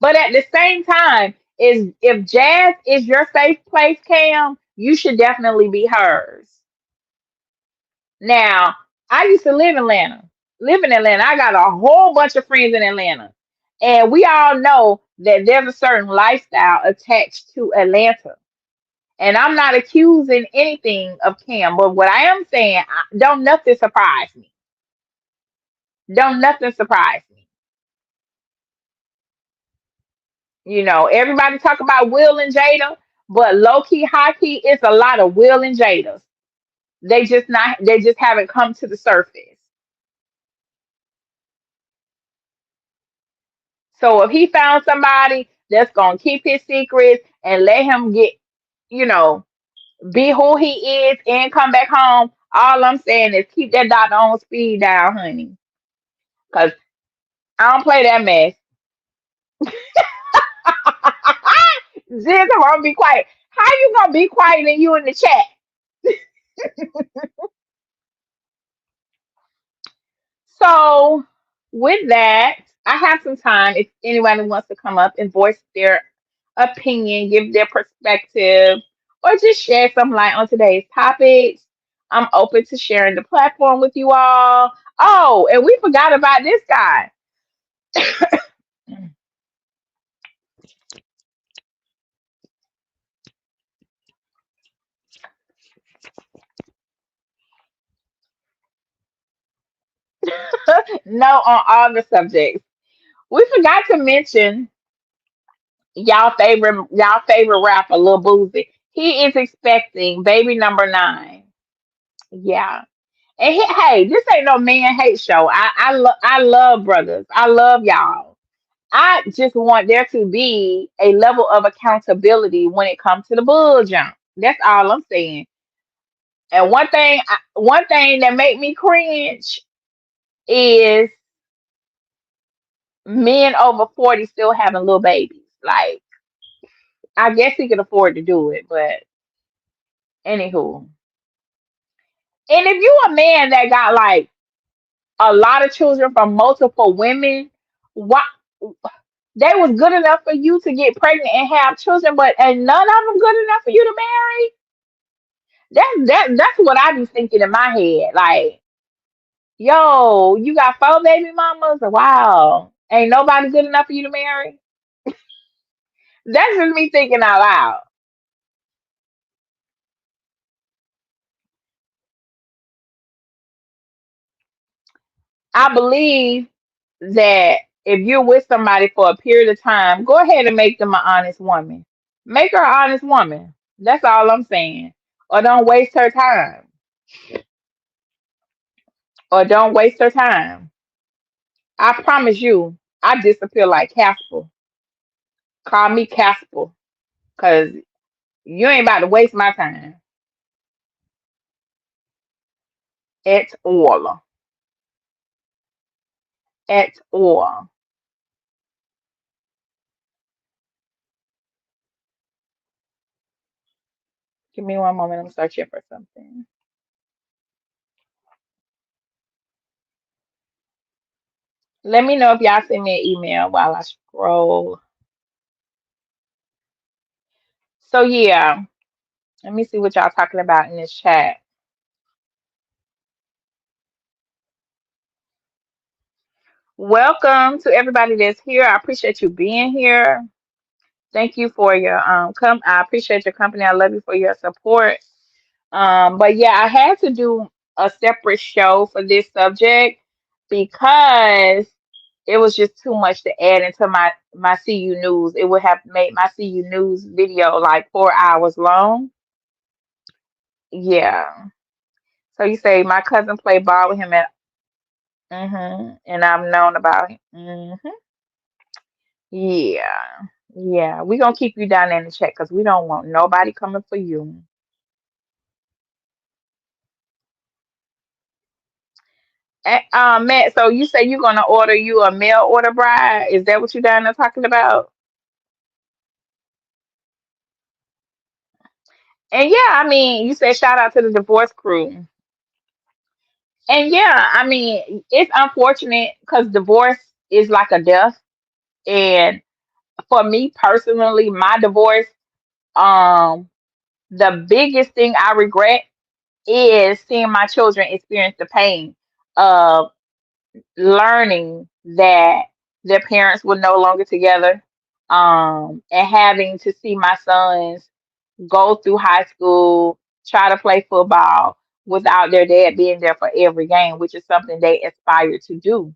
But at the same time, is if Jazz is your safe place, Cam, you should definitely be hers. Now, I used to live in Atlanta. Live in Atlanta. I got a whole bunch of friends in Atlanta. And we all know that there's a certain lifestyle attached to Atlanta. And I'm not accusing anything of Cam, but what I am saying, don't nothing surprise me. Don't nothing surprise me. You know, everybody talk about Will and Jada, but low key, high key, it's a lot of Will and Jadas. They just haven't come to the surface. So if he found somebody that's gonna keep his secrets and let him get, you know, be who he is and come back home, all I'm saying is keep that doctor on speed dial, honey. Cause I don't play that mess. Just I'm gonna be quiet. How you gonna be quiet and you in the chat? So with that, I have some time if anybody wants to come up and voice their opinion, give their perspective, or just share some light on today's topics. I'm open to sharing the platform with you all. Oh, and we forgot about this guy. No, on all the subjects. We forgot to mention y'all favorite rapper, Lil Boozy. He is expecting baby number 9. Yeah. And hey, this ain't no man hate show. I love brothers. I love y'all. I just want there to be a level of accountability when it comes to the bull jump. That's all I'm saying. And one thing that make me cringe is men over 40 still having little babies. Like, I guess he could afford to do it, but anywho. And if you a man that got like a lot of children from multiple women, why they was good enough for you to get pregnant and have children, but and none of them good enough for you to marry? That's what I be thinking in my head. Like, yo, you got 4 baby mamas? Wow. Ain't nobody good enough for you to marry? That's just me thinking out loud. I believe that if you're with somebody for a period of time, go ahead and make them an honest woman. Make her an honest woman. That's all I'm saying. Or don't waste her time. Or don't waste her time. I promise you, I disappear like Casper. Call me Casper. Cause you ain't about to waste my time at all. At all. Give me one moment. I'm searching for something. Let me know if y'all send me an email while I scroll. So yeah, let me see what y'all talking about in this chat. Welcome to everybody that's here. I appreciate you being here. Thank you for your come. I appreciate your company. I love you for your support. But yeah, I had to do a separate show for this subject because it was just too much to add into my CU news. It would have made my CU news video like 4 hours long. Yeah. So you say my cousin played ball with him at and I've known about him. Yeah. Yeah. We're gonna keep you down in the chat because we don't want nobody coming for you. Matt, so you say you're gonna order you a mail order bride? Is that what you down there talking about? And yeah, I mean, you said shout out to the divorce crew. And yeah, I mean, it's unfortunate because divorce is like a death. And for me personally, my divorce, um, the biggest thing I regret is seeing my children experience the pain of learning that their parents were no longer together, and having to see my sons go through high school, try to play football without their dad being there for every game, which is something they aspire to do.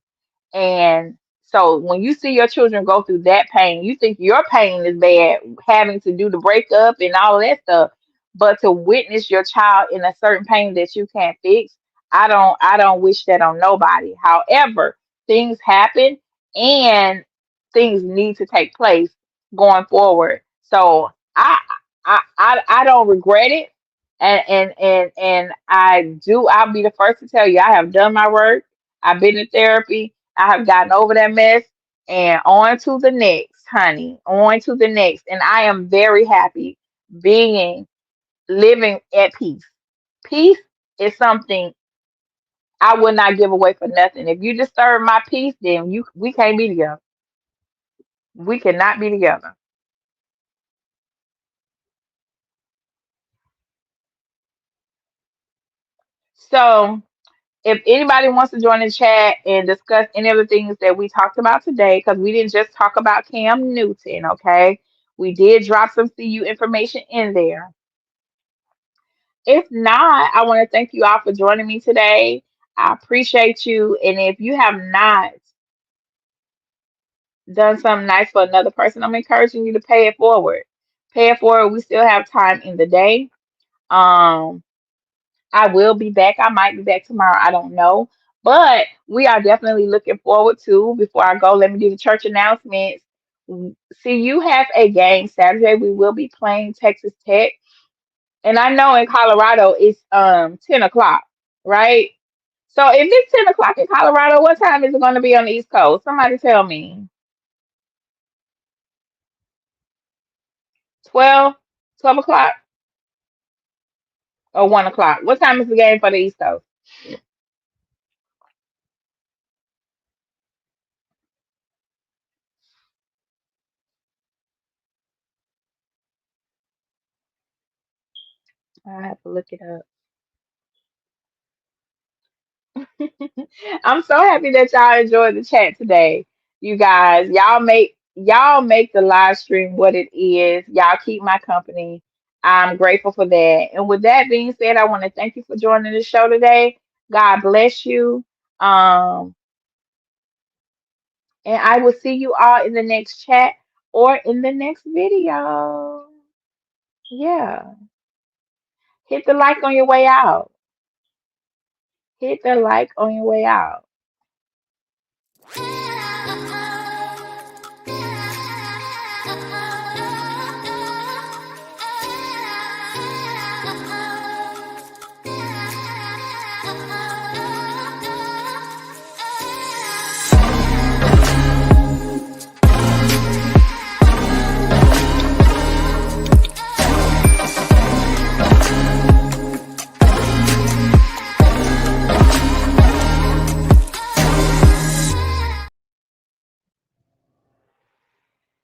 And so when you see your children go through that pain, you think your pain is bad, having to do the breakup and all of that stuff. But to witness your child in a certain pain that you can't fix, I don't wish that on nobody. However, things happen and things need to take place going forward. So I don't regret it. And I'll be the first to tell you I have done my work. I've been in therapy. I have gotten over that mess and on to the next, honey. On to the next. And I am very happy being living at peace. Peace is something I would not give away for nothing. If you disturb my peace, then you we can't be together. We cannot be together. So if anybody wants to join the chat and discuss any of the things that we talked about today, because we didn't just talk about Cam Newton, okay? We did drop some CU information in there. If not, I want to thank you all for joining me today. I appreciate you. And if you have not done something nice for another person, I'm encouraging you to pay it forward. Pay it forward. We still have time in the day. Um, I will be back. I might be back tomorrow. I don't know. But we are definitely looking forward to, before I go, let me do the church announcements. See, you have a game Saturday. We will be playing Texas Tech. And I know in Colorado it's 10 o'clock, right? So if it's 10 o'clock in Colorado, what time is it going to be on the East Coast? Somebody tell me. 12, 12 o'clock or 1 o'clock? What time is the game for the East Coast? I have to look it up. I'm so happy that y'all enjoyed the chat today. You guys, y'all make the live stream what it is. Y'all keep my company. I'm grateful for that. And with that being said, I want to thank you for joining the show today. God bless you. Um, and I will see you all in the next chat or in the next video. Yeah. Hit the like on your way out. Hit the like on your way out.